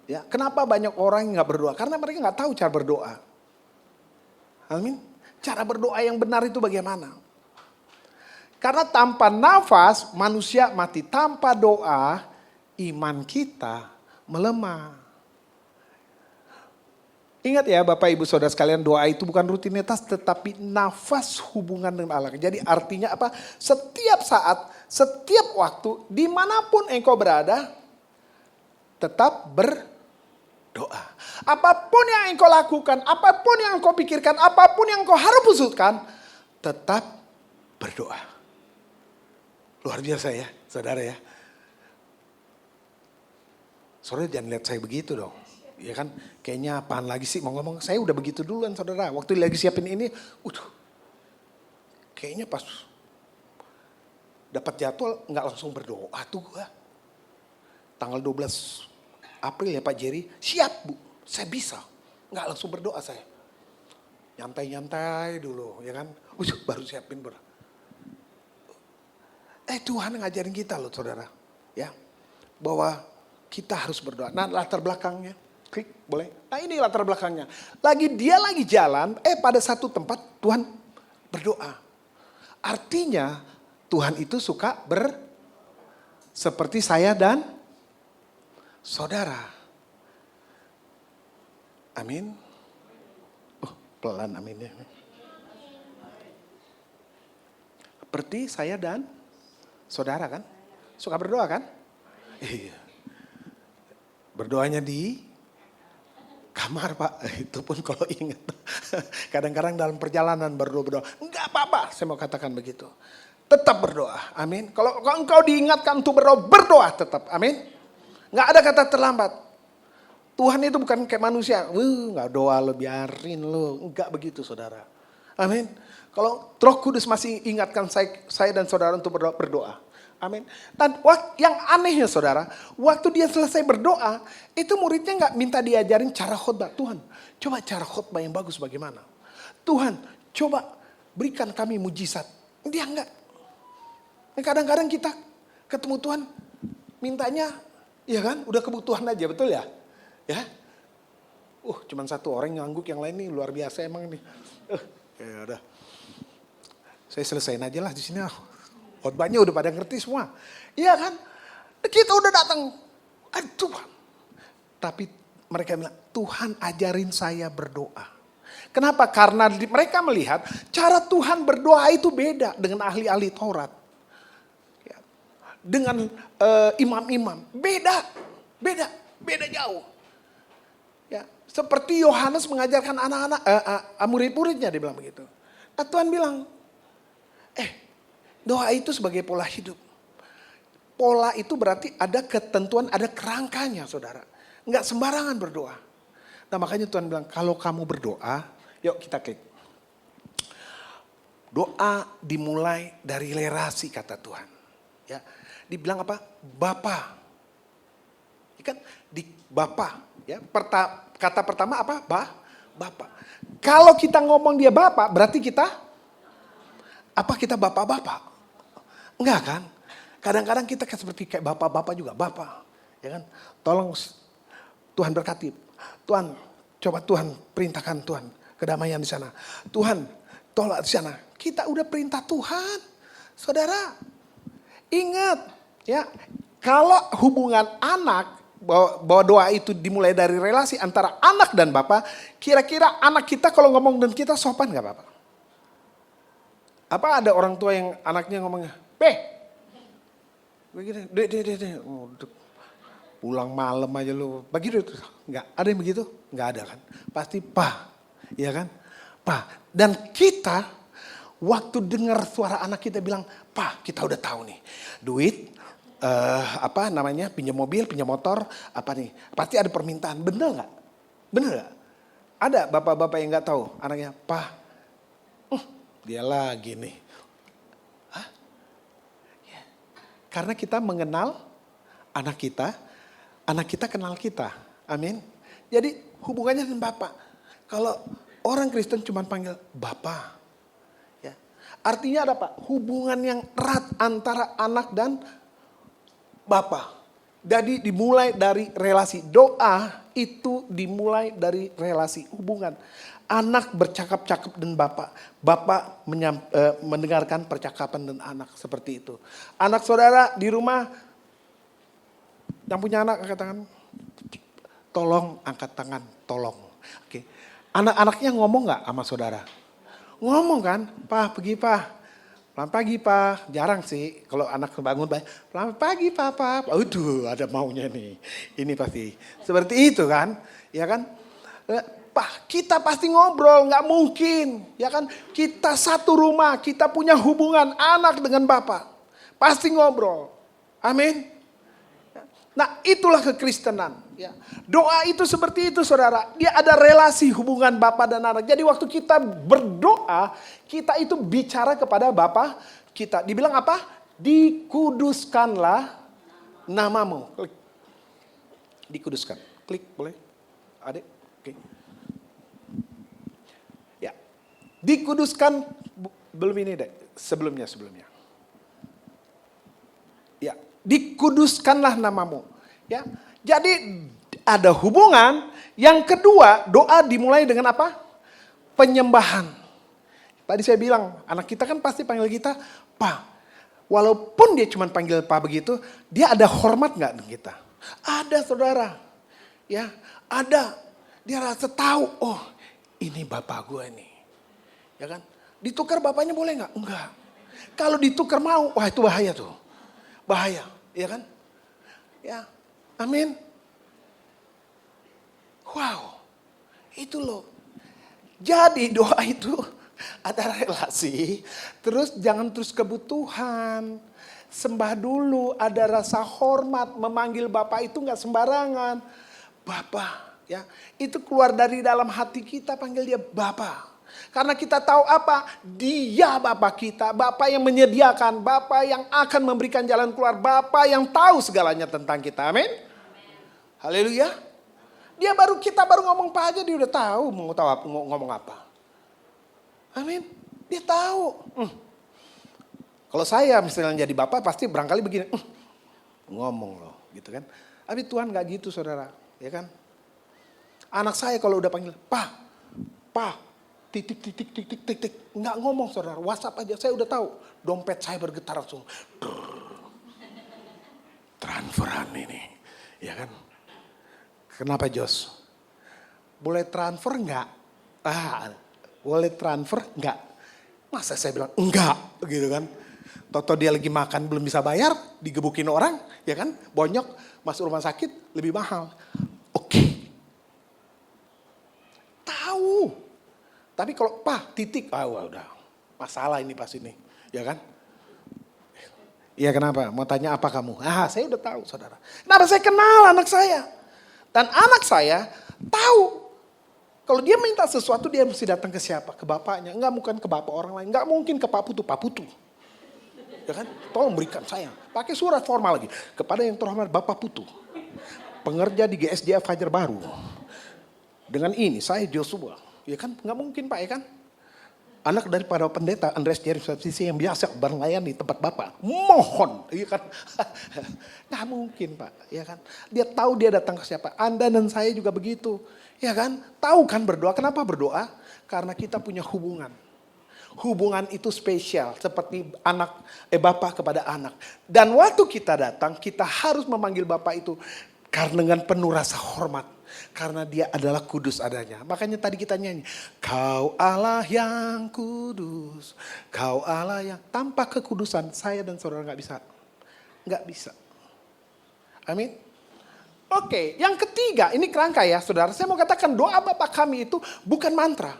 Ya, kenapa banyak orang yang nggak berdoa? Karena mereka nggak tahu cara berdoa. Amin. Cara berdoa yang benar itu bagaimana? Karena tanpa nafas manusia mati. Tanpa doa iman kita melemah. Ingat ya Bapak Ibu Saudara sekalian, doa itu bukan rutinitas tetapi nafas hubungan dengan Allah. Jadi artinya apa? Setiap saat, setiap waktu, dimanapun engkau berada, tetap berdoa. Apapun yang engkau lakukan, apapun yang engkau pikirkan, apapun yang engkau harus pusutkan, tetap berdoa. Luar biasa ya saudara ya. Saudara jangan lihat saya begitu dong. Ya kan, kayaknya apaan lagi sih mau ngomong. Saya udah begitu duluan saudara. Waktu lagi siapin ini, kayaknya pas dapat jadwal nggak langsung berdoa tuh gua. Tanggal 12 April ya Pak Jerry, siap Bu, saya bisa. Nggak langsung berdoa saya. Nyantai-nyantai dulu ya kan. Baru siapin berdoa. Tuhan ngajarin kita loh saudara. Ya, bahwa kita harus berdoa. Nah latar belakangnya. Klik, boleh. Nah ini latar belakangnya. Dia lagi jalan, pada satu tempat Tuhan berdoa. Artinya Tuhan itu suka seperti saya dan saudara. Amin. Pelan aminnya. Seperti saya dan saudara kan. Suka berdoa kan? Iya. Berdoanya di kamar Pak, itu pun kalau ingat. Kadang-kadang dalam perjalanan berdoa. Enggak apa-apa, saya mau katakan begitu. Tetap berdoa, amin. Kalau engkau diingatkan untuk berdoa tetap, amin. Enggak ada kata terlambat. Tuhan itu bukan kayak manusia, enggak doa lo biarin lo. Enggak begitu saudara, amin. Kalau Roh Kudus masih ingatkan saya dan saudara untuk berdoa. Amin. Dan yang anehnya saudara, waktu dia selesai berdoa, itu muridnya nggak minta diajarin cara khotbah. Tuhan, coba cara khotbah yang bagus bagaimana? Tuhan, coba berikan kami mujizat. Dia enggak. Kadang-kadang kita ketemu Tuhan, mintanya, ya kan, udah kebutuhan aja, betul ya? Ya. Cuman satu orang ngangguk, yang lain nih luar biasa emang nih. Ya udah. Saya selesain aja lah di sini. Khotbahnya udah pada ngerti semua. Iya kan? Kita udah datang. Tuhan. Tapi mereka bilang, Tuhan ajarin saya berdoa. Kenapa? Karena mereka melihat cara Tuhan berdoa itu beda dengan ahli-ahli Taurat. Ya. Dengan imam-imam. Beda jauh. Ya. Seperti Yohanes mengajarkan anak-anak, murid-muridnya dia bilang begitu. Nah, Tuhan bilang, doa itu sebagai pola hidup. Pola itu berarti ada ketentuan, ada kerangkanya saudara. Enggak sembarangan berdoa. Nah makanya Tuhan bilang, kalau kamu berdoa, yuk kita klik. Doa dimulai dari lerasi kata Tuhan. Ya, dibilang apa? Bapa. Kan di Bapa. Ya, kata pertama apa? Bapa. Kalau kita ngomong dia Bapa, berarti kita bapak-bapak? Enggak kan? Kadang-kadang kita seperti kayak bapak-bapak juga, bapak. Ya kan? Tolong Tuhan berkati. Tuhan, coba Tuhan perintahkan Tuhan kedamaian di sana. Tuhan, tolak di sana. Kita udah perintah Tuhan. Saudara, ingat ya, kalau hubungan anak, bahwa doa itu dimulai dari relasi antara anak dan bapak, kira-kira anak kita kalau ngomong dan kita sopan gak bapak? Apa ada orang tua yang anaknya ngomongnya, begini, pulang malam aja lu. Begitu tuh. Enggak, ada yang begitu? Enggak ada kan. Pasti pa, ya kan? Pa. Dan kita waktu dengar suara anak kita bilang, pa kita udah tahu nih. Duit, pinjam mobil, pinjam motor, apa nih. Pasti ada permintaan, bener gak? Bener gak? Ada bapak-bapak yang gak tahu anaknya, pa dia lagi nih. Hah? Ya. Karena kita mengenal anak kita kenal kita. Amin. Jadi hubungannya dengan Bapak. Kalau orang Kristen cuma panggil Bapak. Ya. Artinya ada Pak? Hubungan yang erat antara anak dan Bapak. Jadi dimulai dari relasi. Doa itu dimulai dari relasi hubungan. Anak bercakap-cakap dengan Bapak. Bapak mendengarkan percakapan dan anak seperti itu. Anak saudara di rumah yang punya anak angkat tangan. Tolong angkat tangan, tolong. Oke. Anak-anaknya ngomong gak sama saudara? Ngomong kan? Pak, pergi Pak. Selamat pagi Pak. Jarang sih kalau anak bangun baik. Selamat pagi Papa. Aduh, ada maunya nih. Ini pasti. Seperti itu kan? Ya kan? Pak, kita pasti ngobrol, nggak mungkin, ya kan? Kita satu rumah, kita punya hubungan anak dengan Bapak, pasti ngobrol. Amin. Nah, itulah kekristenan. Ya. Doa itu seperti itu, saudara. Dia ada relasi hubungan Bapak dan anak. Jadi waktu kita berdoa, kita itu bicara kepada Bapak kita. Dibilang apa? Dikuduskanlah namamu. Klik. Dikuduskan. Klik, boleh? Adik, oke. Dikuduskan, belum ini deh, sebelumnya. Ya, dikuduskanlah namamu. Ya, jadi ada hubungan. Yang kedua, doa dimulai dengan apa? Penyembahan. Tadi saya bilang, anak kita kan pasti panggil kita Pa. Walaupun dia cuma panggil Pa begitu, dia ada hormat nggak dengan kita? Ada saudara. Ya, ada. Dia rasa tahu, oh ini bapak gue nih. Ya kan? Ditukar bapaknya boleh nggak? Enggak. Kalau ditukar mau, wah itu bahaya tuh. Bahaya, ya kan? Ya, amin. Wow, itu loh. Jadi doa itu ada relasi, terus jangan terus kebutuhan. Sembah dulu, ada rasa hormat, memanggil Bapak itu nggak sembarangan. Bapak, ya, itu keluar dari dalam hati kita, panggil dia Bapak. Karena kita tahu apa? Dia Bapak kita, Bapak yang menyediakan, Bapak yang akan memberikan jalan keluar, Bapak yang tahu segalanya tentang kita. Amin. Haleluya. Kita baru ngomong apa aja dia udah tahu mau ngomong apa. Amin. Dia tahu. Kalau saya misalnya jadi Bapak pasti barangkali begini, ngomong loh, gitu kan. Tapi Tuhan nggak gitu, saudara, ya kan? Anak saya kalau udah panggil, Pa, titik, nggak ngomong saudara, WhatsApp aja, saya udah tahu. Dompet saya bergetar langsung. Transferan ini, ya kan? Kenapa Jos? Boleh transfer nggak? Boleh transfer nggak? Masa saya bilang enggak, gitu kan? Toto dia lagi makan belum bisa bayar, digebukin orang, ya kan? Bonyok, masuk rumah sakit lebih mahal. Oke. Tahu. Tapi kalau titik, udah masalah ini pas ini, ya kan? Iya kenapa? Mau tanya apa kamu? Saya udah tahu saudara. Kenapa saya kenal anak saya? Dan anak saya tahu. Kalau dia minta sesuatu dia mesti datang ke siapa? Ke bapaknya. Enggak mungkin ke bapak orang lain. Enggak mungkin ke Pak Putu. Ya kan? Tolong berikan saya. Pakai surat formal lagi. Kepada yang terhormat Bapak Putu. Pengerja di GSJ Fajar Baru. Dengan ini saya Joshua. Ya kan? Enggak mungkin Pak, ya kan? Anak daripada pendeta Andreas Jerry Sapsisi yang biasa berlayan di tempat Bapak. Mohon. Ya kan? Nggak mungkin Pak. Ya kan? Dia tahu dia datang ke siapa. Anda dan saya juga begitu. Ya kan? Tahu kan berdoa. Kenapa berdoa? Karena kita punya hubungan. Hubungan itu spesial. Seperti Bapak kepada anak. Dan waktu kita datang, kita harus memanggil Bapak itu. Karena dengan penuh rasa hormat. Karena dia adalah kudus adanya. Makanya tadi kita nyanyi. Kau Allah yang kudus. Kau Allah yang tanpa kekudusan. Saya dan saudara gak bisa. Gak bisa. Amin. Oke, yang ketiga, ini kerangka ya saudara. Saya mau katakan doa Bapa kami itu bukan mantra.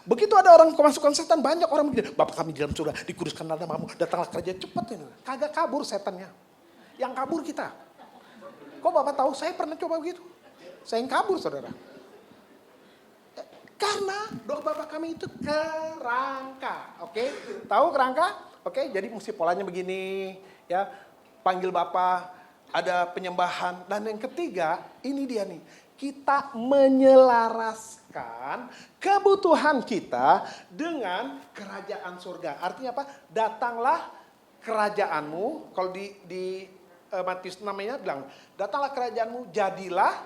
Begitu ada orang kemasukan setan, banyak orang begini, Bapa kami di dalam surga, dikuduskan namamu, datanglah kerajaan cepat ini. Kagak kabur setannya. Yang kabur kita. Kok Bapak tahu? Saya pernah coba begitu. Saya yang kabur saudara. Karena doa Bapa kami itu kerangka. Oke, tahu kerangka? Oke, jadi mesti polanya begini. Ya, panggil Bapa, ada penyembahan. Dan yang ketiga, ini dia nih. Kita menyelaraskan kebutuhan kita dengan kerajaan surga. Artinya apa? Datanglah kerajaanmu. Kalau di Matius namanya bilang, datanglah kerajaanmu, jadilah.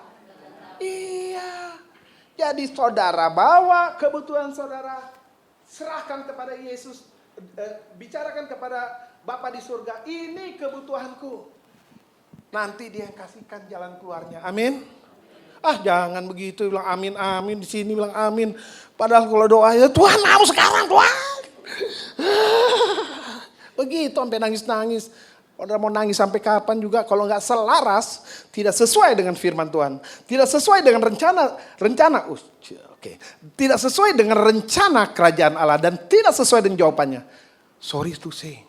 Iya. Jadi saudara bawa kebutuhan saudara, serahkan kepada Yesus, bicarakan kepada Bapa di surga, ini kebutuhanku. Nanti dia yang kasihkan jalan keluarnya. Amin. Ah jangan begitu, bilang amin, amin. Di sini bilang amin. Padahal kalau doa ya Tuhan mau sekarang Tuhan. Begitu sampai nangis-nangis. Saudara mau nangis sampai kapan juga kalau nggak selaras, tidak sesuai dengan firman Tuhan. Tidak sesuai dengan rencana. Tidak sesuai dengan rencana kerajaan Allah. Dan tidak sesuai dengan jawabannya. Sorry to say.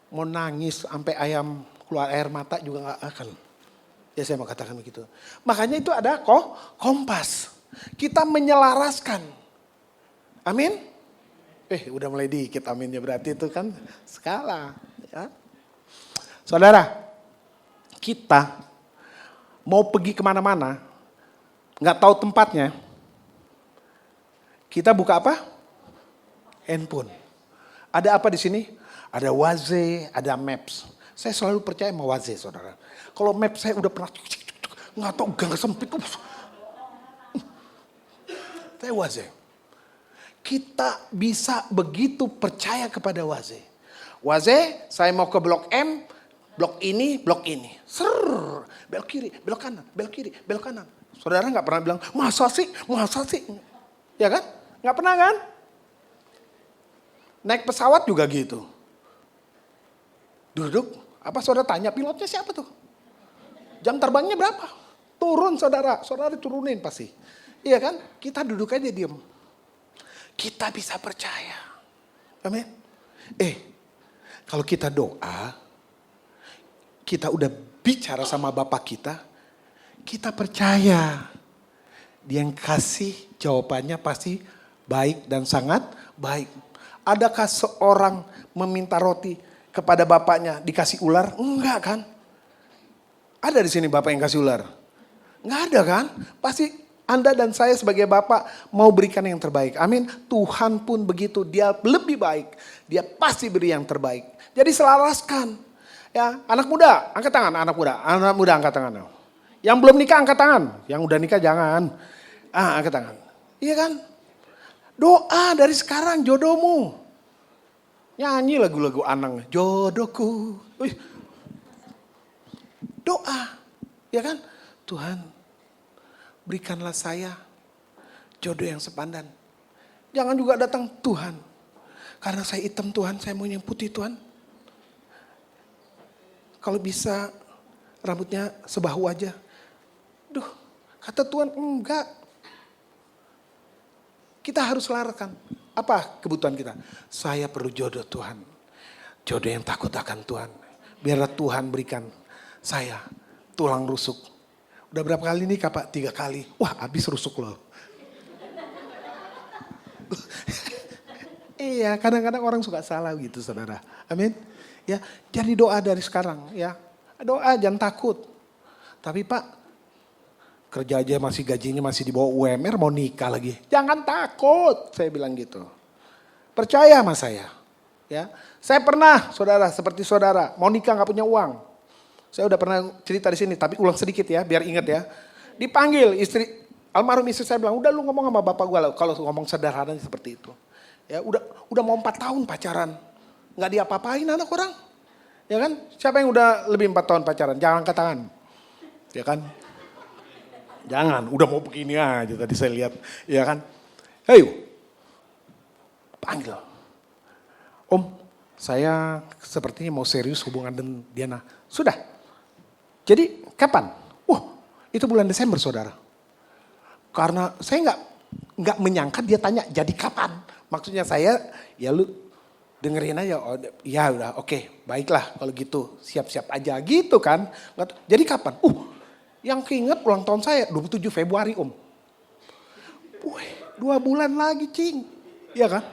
Mau nangis sampai ayam keluar air mata juga nggak akan. Ya saya mau katakan begitu. Makanya itu ada kompas. Kita menyelaraskan. Amin. Udah mulai dikit aminnya berarti itu kan skala. Ya. Saudara, kita mau pergi kemana-mana, nggak tahu tempatnya. Kita buka apa? Handphone. Ada apa di sini? Ada Waze, ada Maps. Saya selalu percaya sama Waze, saudara. Kalau map saya udah pernah, nggak tahu gang sempit. Saya Waze. Kita bisa begitu percaya kepada Waze. Waze, saya mau ke blok M, blok ini. Ser, belok kiri, belok kanan, belok kiri, belok kanan. Saudara nggak pernah bilang, masa sih? Ya kan? Nggak pernah kan? Naik pesawat juga gitu. Duduk, apa saudara tanya pilotnya siapa tuh? Jam terbangnya berapa? Turun saudara turunin pasti. Iya kan? Kita duduk aja diem. Kita bisa percaya. Amin. Kalau kita doa, kita udah bicara sama Bapak kita percaya. Dia yang kasih jawabannya pasti baik dan sangat baik. Adakah seorang meminta roti kepada bapaknya dikasih ular? Enggak kan? Ada di sini bapak yang kasih ular? Enggak ada kan? Pasti Anda dan saya sebagai bapak mau berikan yang terbaik. Amin. Tuhan pun begitu, dia lebih baik. Dia pasti beri yang terbaik. Jadi selaraskan. Ya, anak muda, angkat tangan, anak muda angkat tangan. Yang belum nikah angkat tangan, yang udah nikah jangan. Angkat tangan. Iya kan? Doa dari sekarang jodohmu. Nyanyi lagu-lagu Anang, jodohku. Doa, ya kan? Tuhan, berikanlah saya jodoh yang sepadan. Jangan juga datang Tuhan, karena saya hitam Tuhan, saya mau yang putih Tuhan. Kalau bisa rambutnya sebahu aja. Duh, kata Tuhan enggak. Kita harus selaraskan. Apa kebutuhan kita? Saya perlu jodoh Tuhan. Jodoh yang takut akan Tuhan. Biarlah Tuhan berikan saya tulang rusuk. Udah berapa kali nikah Pak? 3 kali. Wah habis rusuk loh. Iya kadang-kadang orang suka salah gitu saudara. Amin. Ya, jadi doa dari sekarang ya. Doa jangan takut. Tapi Pak, kerja aja masih gajinya masih di bawah UMR mau nikah lagi. Jangan takut, saya bilang gitu. Percaya sama saya. Ya, saya pernah saudara seperti saudara mau nikah nggak punya uang. Saya udah pernah cerita di sini, tapi ulang sedikit ya, biar ingat ya. Dipanggil istri, almarhum istri saya bilang, udah lu ngomong sama bapak gue kalau ngomong sederhana seperti itu. Ya, udah mau 4 tahun pacaran, nggak diapa-apain anak orang. Ya kan? Siapa yang udah lebih 4 tahun pacaran? Jangan angkat tangan. Ya kan? Jangan, udah mau begini aja tadi saya lihat. Ya kan? Ayo, panggil. Om, saya sepertinya mau serius hubungan dengan Diana. Sudah. Jadi Kapan? Itu bulan Desember saudara. Karena saya nggak menyangka dia tanya jadi kapan. Maksudnya saya ya lu dengerin aja. Oh, ya udah oke, baiklah kalau gitu siap-siap aja gitu kan. Jadi kapan? Yang keinget ulang tahun saya 27 Februari om. 2 bulan lagi cing. Iya kan?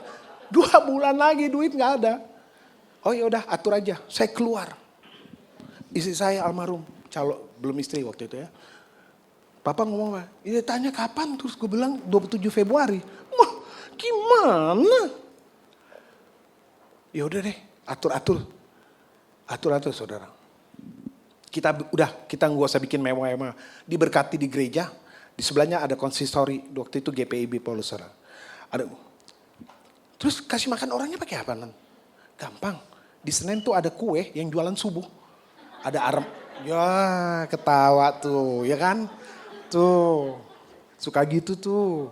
2 bulan lagi duit nggak ada. Oh ya udah atur aja. Saya keluar. Istri saya almarhum, belum istri waktu itu ya. Papa ngomong apa? Dia tanya kapan, terus gue bilang 27 Februari. Wah gimana? Ya udah deh, atur saudara. Kita nggak usah bikin mewah-mewah. Diberkati di gereja, di sebelahnya ada konsistori, waktu itu GPIB Paulus saudara. Terus kasih makan orangnya pakai apa? Gampang. Di Senen tuh ada kue yang jualan subuh. Ada arem. Ya ketawa tuh, ya kan? Tuh, suka gitu tuh.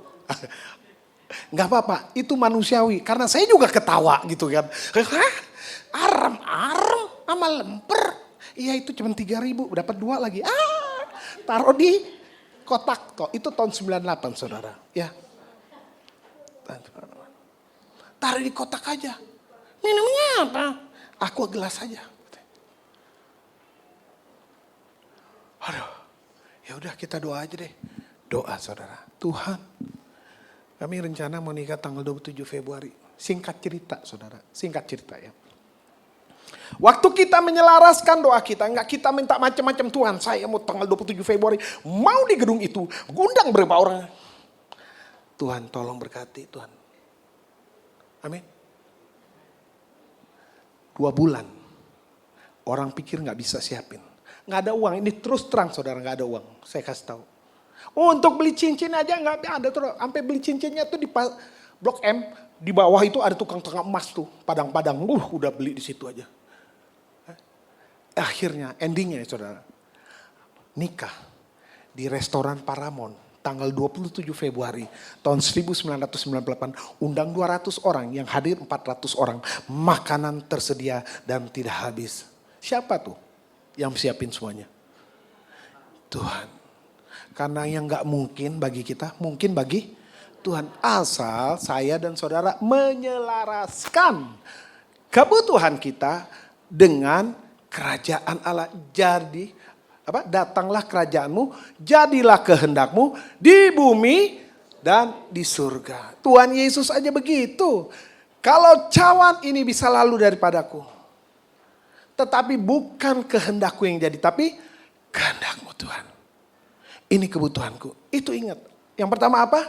Nggak apa-apa, itu manusiawi. Karena saya juga ketawa gitu kan. Hah? Arem sama lemper. Iya itu cuma 3.000, dapat 2 lagi. Taruh di kotak toh. Itu tahun 98 saudara. Ya. Taruh di kotak aja. Minumnya apa? Aqua gelas aja. Aduh, ya udah kita doa aja deh. Doa saudara. Tuhan, kami rencana mau nikah tanggal 27 Februari. Singkat cerita saudara, singkat cerita ya. Waktu kita menyelaraskan doa kita, enggak kita minta macam-macam. Tuhan, saya mau tanggal 27 Februari, mau di gedung itu, gundang berapa orang. Tuhan tolong berkati Tuhan. Amin. 2 bulan, orang pikir gak bisa siapin. Gak ada uang, ini terus terang saudara gak ada uang. Saya kasih tahu. Untuk beli cincin aja gak ada tuh. Sampai beli cincinnya tuh di Blok M. Di bawah itu ada tukang-tukang emas tuh. Padang-padang, udah beli di situ aja. Akhirnya, endingnya ya saudara. Nikah di restoran Paramount. Tanggal 27 Februari tahun 1998. Undang 200 orang, yang hadir 400 orang. Makanan tersedia dan tidak habis. Siapa tuh yang siapin semuanya? Tuhan. Karena yang gak mungkin bagi kita, mungkin bagi Tuhan. Asal saya dan saudara menyelaraskan kebutuhan kita dengan kerajaan Allah. Jadi, datanglah kerajaanmu, jadilah kehendakmu di bumi dan di surga. Tuhan Yesus aja begitu. Kalau cawan ini bisa lalu daripadaku. Tetapi bukan kehendakku yang jadi, tapi kehendakmu Tuhan. Ini kebutuhanku. Itu ingat. Yang pertama apa?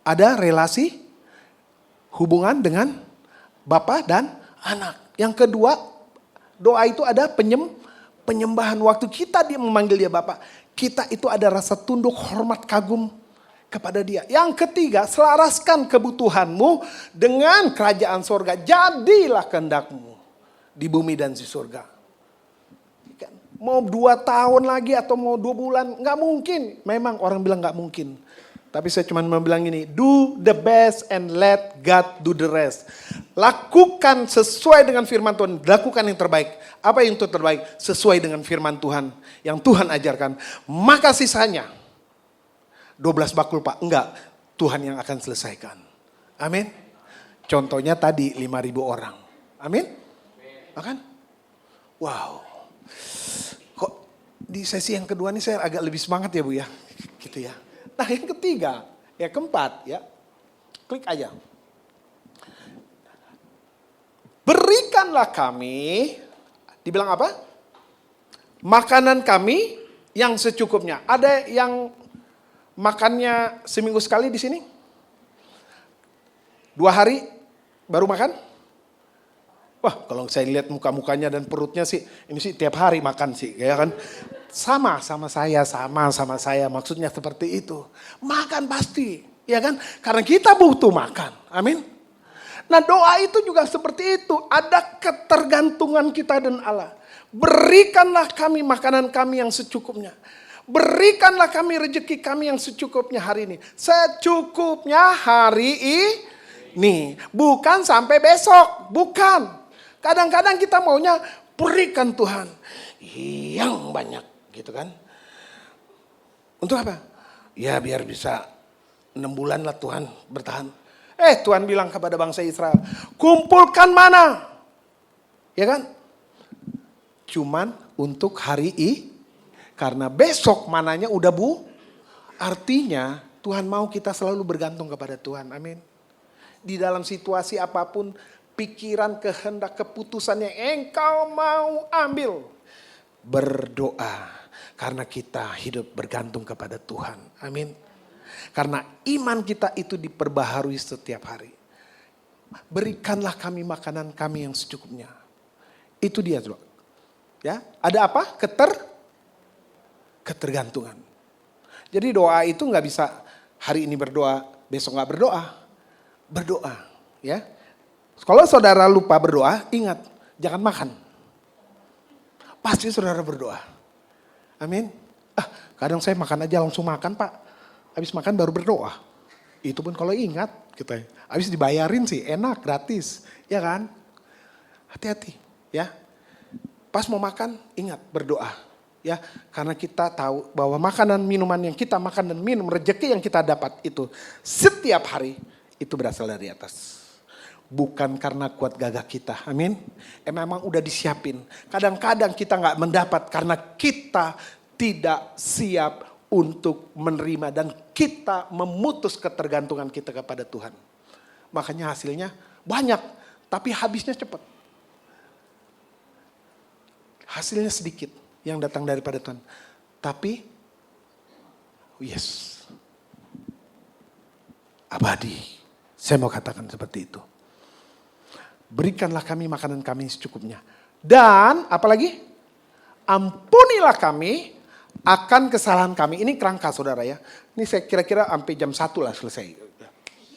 Ada relasi hubungan dengan Bapa dan anak. Yang kedua, doa itu ada penyembahan. Waktu kita dia memanggil dia Bapa, kita itu ada rasa tunduk, hormat, kagum kepada dia. Yang ketiga, selaraskan kebutuhanmu dengan kerajaan surga. Jadilah kehendakmu di bumi dan di surga. Mau 2 tahun lagi atau mau 2 bulan, nggak mungkin. Memang orang bilang nggak mungkin. Tapi saya cuma mau bilang ini, do the best and let God do the rest. Lakukan sesuai dengan firman Tuhan, lakukan yang terbaik. Apa yang itu terbaik? Sesuai dengan firman Tuhan yang Tuhan ajarkan. Maka sisanya 12 bakul Pak, enggak, Tuhan yang akan selesaikan. Amin. Contohnya tadi 5.000 orang. Amin. Makan? Wow. Kok di sesi yang kedua ini saya agak lebih semangat ya Bu ya. Gitu ya. Nah yang ketiga, ya keempat ya. Klik aja. Berikanlah kami, dibilang apa? Makanan kami yang secukupnya. Ada yang makannya seminggu sekali di sini? 2 hari baru makan? Wah kalau saya lihat muka-mukanya dan perutnya sih, ini sih tiap hari makan sih, ya kan? Sama saya, maksudnya seperti itu. Makan pasti, ya kan? Karena kita butuh makan, amin. Nah doa itu juga seperti itu, ada ketergantungan kita dan Allah. Berikanlah kami makanan kami yang secukupnya. Berikanlah kami rezeki kami yang secukupnya hari ini. Secukupnya hari ini, bukan sampai besok, bukan. Kadang-kadang kita maunya berikan Tuhan yang banyak gitu kan. Untuk apa? Ya biar bisa 6 bulan lah Tuhan bertahan. Tuhan bilang kepada bangsa Israel, kumpulkan mana? Ya kan? Cuman untuk hari ini, karena besok mananya udah artinya Tuhan mau kita selalu bergantung kepada Tuhan. Amin. Di dalam situasi apapun, pikiran, kehendak, keputusan yang engkau mau ambil, berdoa. Karena kita hidup bergantung kepada Tuhan. Amin. Karena iman kita itu diperbaharui setiap hari. Berikanlah kami makanan kami yang secukupnya. Itu dia, coba. Ya, ada apa? Ketergantungan. Jadi doa itu nggak bisa hari ini berdoa, besok nggak berdoa. Berdoa, ya. Kalau saudara lupa berdoa, ingat, jangan makan. Pasti saudara berdoa. Amin. Kadang saya makan aja langsung makan, Pak. Habis makan baru berdoa. Itu pun kalau ingat, kita. Habis dibayarin sih, enak, gratis, ya kan? Hati-hati, ya. Pas mau makan, ingat berdoa. Ya, karena kita tahu bahwa makanan minuman yang kita makan dan minum, rezeki yang kita dapat itu setiap hari itu berasal dari atas. Bukan karena kuat gagah kita, amin. Memang udah disiapin. Kadang-kadang kita nggak mendapat karena kita tidak siap untuk menerima dan kita memutus ketergantungan kita kepada Tuhan. Makanya hasilnya banyak, tapi habisnya cepat. Hasilnya sedikit yang datang daripada Tuhan. Tapi, yes, abadi. Saya mau katakan seperti itu. Berikanlah kami makanan kami secukupnya. Dan, apalagi? Ampunilah kami akan kesalahan kami. Ini kerangka saudara ya. Ini saya kira-kira sampai jam 1 lah selesai.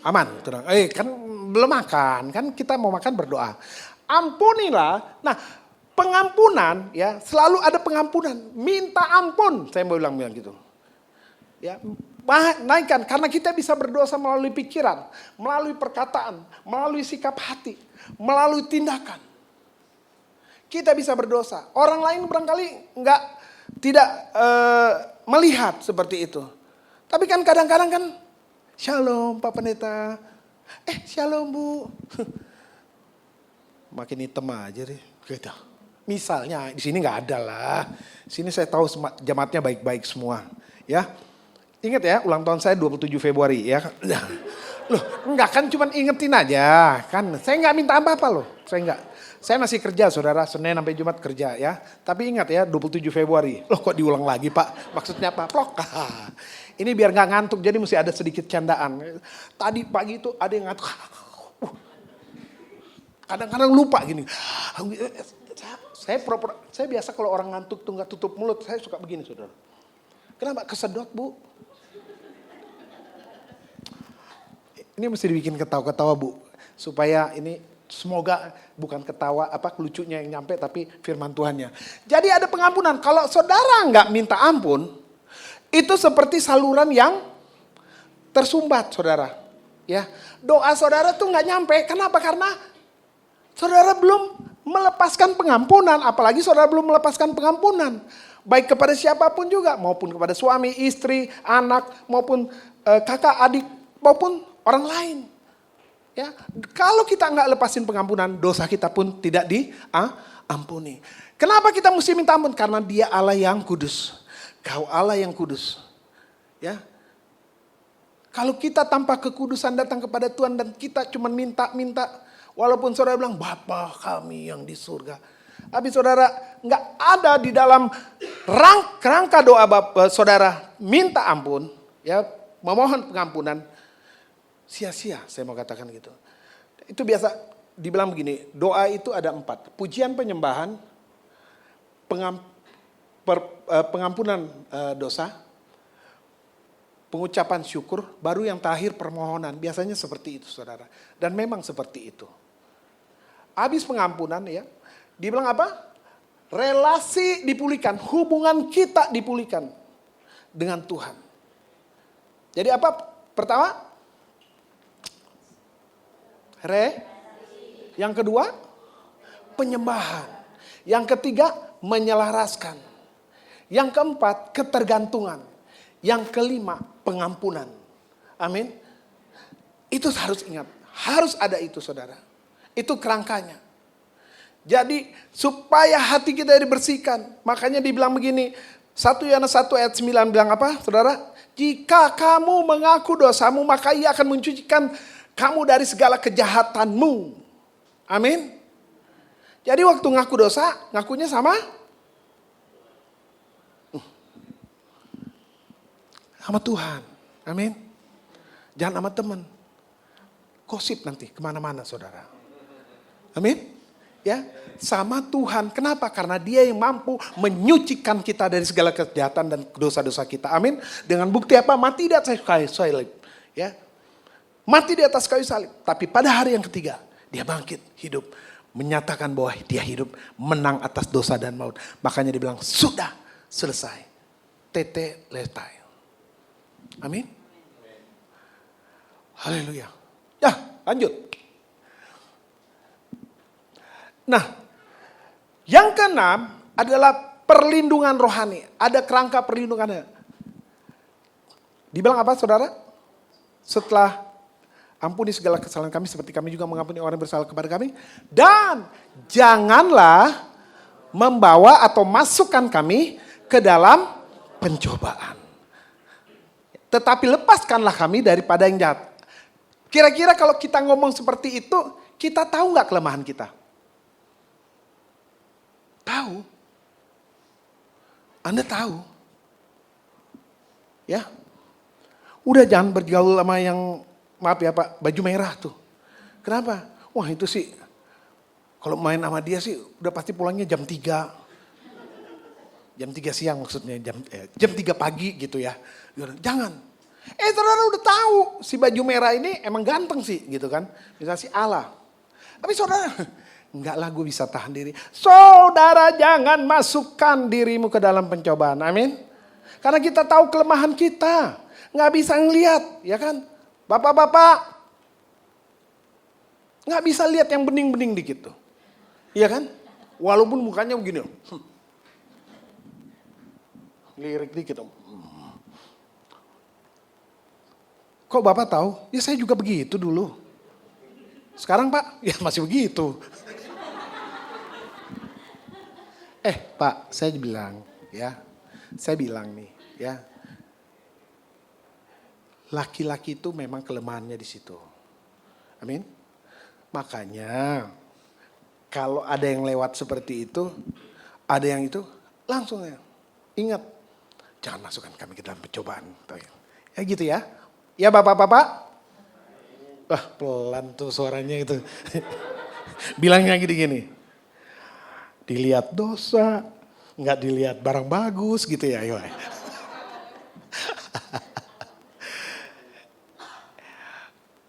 Aman. Tenang. Kan belum makan. Kan kita mau makan berdoa. Ampunilah. Nah, pengampunan ya selalu ada pengampunan. Minta ampun. Saya mau bilang gitu. Ya, naikkan. Karena kita bisa berdosa melalui pikiran. Melalui perkataan. Melalui sikap hati. Melalui tindakan. Kita bisa berdosa. Orang lain barangkali tidak melihat seperti itu. Tapi kan kadang-kadang kan, shalom Pak Pendeta. Shalom Bu. Makin hitam aja deh. Gitu. Misalnya di sini nggak ada lah. Sini saya tahu jemaatnya baik-baik semua. Ya, ingat ya ulang tahun saya 27 Februari ya. Loh, enggak kan cuma ingetin aja. Kan saya nggak minta apa-apa loh. Saya masih kerja saudara, Senin sampai Jumat kerja ya. Tapi ingat ya 27 Februari. Loh kok diulang lagi Pak? Maksudnya apa? Plok. Ini biar gak ngantuk jadi mesti ada sedikit candaan. Tadi pagi itu ada yang ngantuk. Kadang-kadang lupa gini. Saya biasa kalau orang ngantuk tuh gak tutup mulut. Saya suka begini saudara. Kenapa? Kesedot Bu. Ini mesti dibikin ketawa-ketawa Bu. Supaya ini semoga bukan ketawa lucunya yang nyampe tapi firman Tuhannya. Jadi ada pengampunan. Kalau saudara nggak minta ampun, itu seperti saluran yang tersumbat saudara. Ya, doa saudara tuh nggak nyampe. Kenapa? Karena saudara belum melepaskan pengampunan. Apalagi saudara belum melepaskan pengampunan. Baik kepada siapapun juga, maupun kepada suami, istri, anak, maupun kakak, adik, maupun orang lain. Ya, kalau kita nggak lepasin pengampunan, dosa kita pun tidak diampuni. Kenapa kita mesti minta ampun? Karena Dia Allah yang kudus. Kau Allah yang kudus. Ya. Kalau kita tanpa kekudusan datang kepada Tuhan dan kita cuma minta-minta, walaupun saudara bilang Bapa kami yang di surga. Tapi saudara nggak ada di dalam kerangka doa saudara minta ampun, ya memohon pengampunan. Sia-sia saya mau katakan gitu. Itu biasa dibilang begini, doa itu ada 4. Pujian penyembahan, pengampunan dosa, pengucapan syukur, baru yang terakhir permohonan. Biasanya seperti itu saudara. Dan memang seperti itu. Habis pengampunan ya, dibilang apa? Relasi dipulihkan, hubungan kita dipulihkan dengan Tuhan. Jadi apa? Pertama, yang kedua, penyembahan. Yang ketiga, menyelaraskan. Yang keempat, ketergantungan. Yang kelima, pengampunan. Amin. Itu harus ingat. Harus ada itu saudara. Itu kerangkanya. Jadi supaya hati kita dibersihkan. Makanya dibilang begini. 1 Yohanes 1 ayat 9 bilang apa saudara? Jika kamu mengaku dosamu maka ia akan mencucikan kamu dari segala kejahatanmu. Amin. Jadi waktu ngaku dosa, ngakunya sama Tuhan. Amin. Jangan sama teman. Gosip nanti kemana-mana saudara. Amin. Ya, sama Tuhan. Kenapa? Karena Dia yang mampu menyucikan kita dari segala kejahatan dan dosa-dosa kita. Amin. Dengan bukti apa? Mati di atas kayu salib. Ya. Mati di atas kayu salib. Tapi pada hari yang ketiga, Dia bangkit, hidup. Menyatakan bahwa Dia hidup, menang atas dosa dan maut. Makanya dibilang, sudah selesai. Tete letai. Amin. Haleluya. Ya, lanjut. Nah, yang keenam adalah perlindungan rohani. Ada kerangka perlindungannya. Dibilang apa saudara? Setelah ampuni segala kesalahan kami seperti kami juga mengampuni orang yang bersalah kepada kami. Dan janganlah membawa atau masukkan kami ke dalam pencobaan. Tetapi lepaskanlah kami daripada yang jahat. Kira-kira kalau kita ngomong seperti itu, kita tahu nggak kelemahan kita? Tahu. Anda tahu. Ya. Udah jangan bergaul sama yang, maaf ya Pak, baju merah tuh. Kenapa? Wah itu sih, kalau main sama dia sih udah pasti pulangnya jam 3. Jam 3 siang maksudnya, jam 3 pagi gitu ya. Jangan. Saudara udah tahu si baju merah ini emang ganteng sih gitu kan. Misalnya si Allah. Tapi saudara, enggak lah gue bisa tahan diri. Saudara jangan masukkan dirimu ke dalam pencobaan. Amin. Karena kita tahu kelemahan kita. Nggak bisa ngelihat ya kan. Bapak-bapak. Nggak bisa lihat yang bening-bening dikit tuh. Iya kan. Walaupun mukanya begini. Lirik dikit om. Kok Bapak tahu? Ya saya juga begitu dulu. Sekarang Pak, ya masih begitu. Pak, saya bilang ya. Saya bilang nih ya. Laki-laki itu memang kelemahannya di situ. Amin. Makanya kalau ada yang lewat seperti itu, ada yang itu langsung ya. Ingat, jangan masukkan kami ke dalam pencobaan. Ya gitu ya. Ya bapak-bapak. Wah pelan tuh suaranya itu. Bilangnya gini-gini. Dilihat dosa, nggak dilihat barang bagus gitu ya.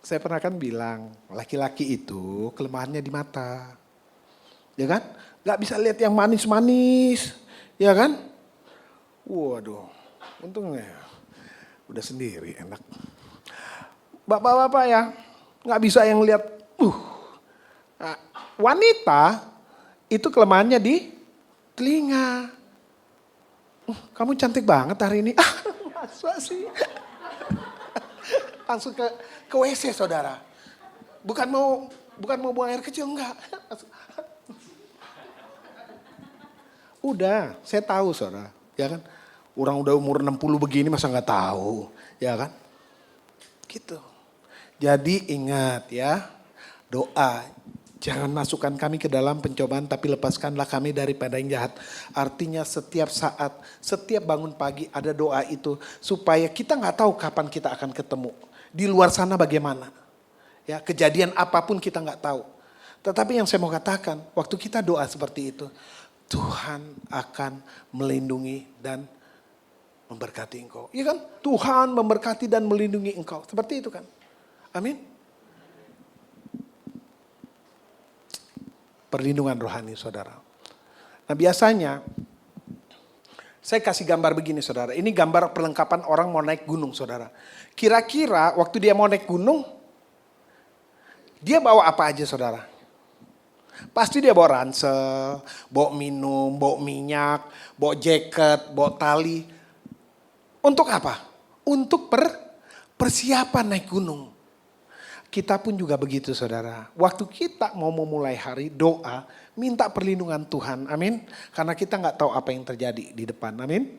Saya pernah kan bilang, laki-laki itu kelemahannya di mata. Ya kan? Nggak bisa lihat yang manis-manis. Ya kan? Waduh, untungnya udah sendiri enak. Bapak-bapak ya, nggak bisa yang lihat. Nah, wanita itu kelemahannya di telinga. Kamu cantik banget hari ini. Masa sih? Langsung ke WC saudara. Bukan mau buang air kecil enggak. Udah, saya tahu saudara, ya kan? Orang udah umur 60 begini masa nggak tahu, ya kan? Gitu. Jadi ingat ya, doa. Jangan masukkan kami ke dalam pencobaan tapi lepaskanlah kami daripada yang jahat. Artinya setiap saat, setiap bangun pagi ada doa itu. Supaya kita nggak tahu kapan kita akan ketemu. Di luar sana bagaimana. Ya, kejadian apapun kita nggak tahu. Tetapi yang saya mau katakan, waktu kita doa seperti itu. Tuhan akan melindungi dan memberkati engkau. Iya kan? Tuhan memberkati dan melindungi engkau. Seperti itu kan. Amin. Perlindungan rohani saudara. Nah biasanya saya kasih gambar begini saudara. Ini gambar perlengkapan orang mau naik gunung saudara. Kira-kira waktu dia mau naik gunung, dia bawa apa aja saudara? Pasti dia bawa ransel, bawa minum, bawa minyak, bawa jaket, bawa tali. Untuk apa? Untuk persiapan naik gunung. Kita pun juga begitu saudara. Waktu kita mau memulai hari, doa, minta perlindungan Tuhan. Amin. Karena kita gak tahu apa yang terjadi di depan. Amin.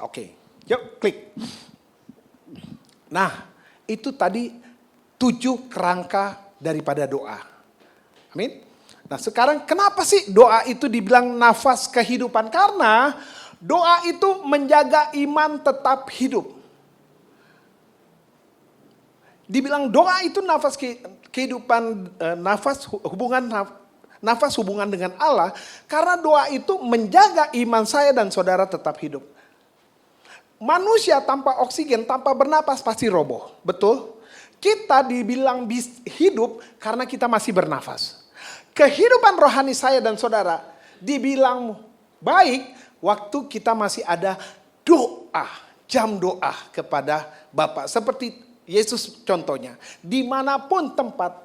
Oke, yuk klik. Nah, itu tadi 7 kerangka daripada doa. Amin. Nah sekarang kenapa sih doa itu dibilang nafas kehidupan? Karena doa itu menjaga iman tetap hidup. Dibilang doa itu nafas kehidupan, nafas hubungan dengan Allah. Karena doa itu menjaga iman saya dan saudara tetap hidup. Manusia tanpa oksigen, tanpa bernapas pasti roboh. Betul? Kita dibilang hidup karena kita masih bernafas. Kehidupan rohani saya dan saudara dibilang baik waktu kita masih ada doa, jam doa kepada Bapa. Seperti Yesus contohnya, dimanapun tempat,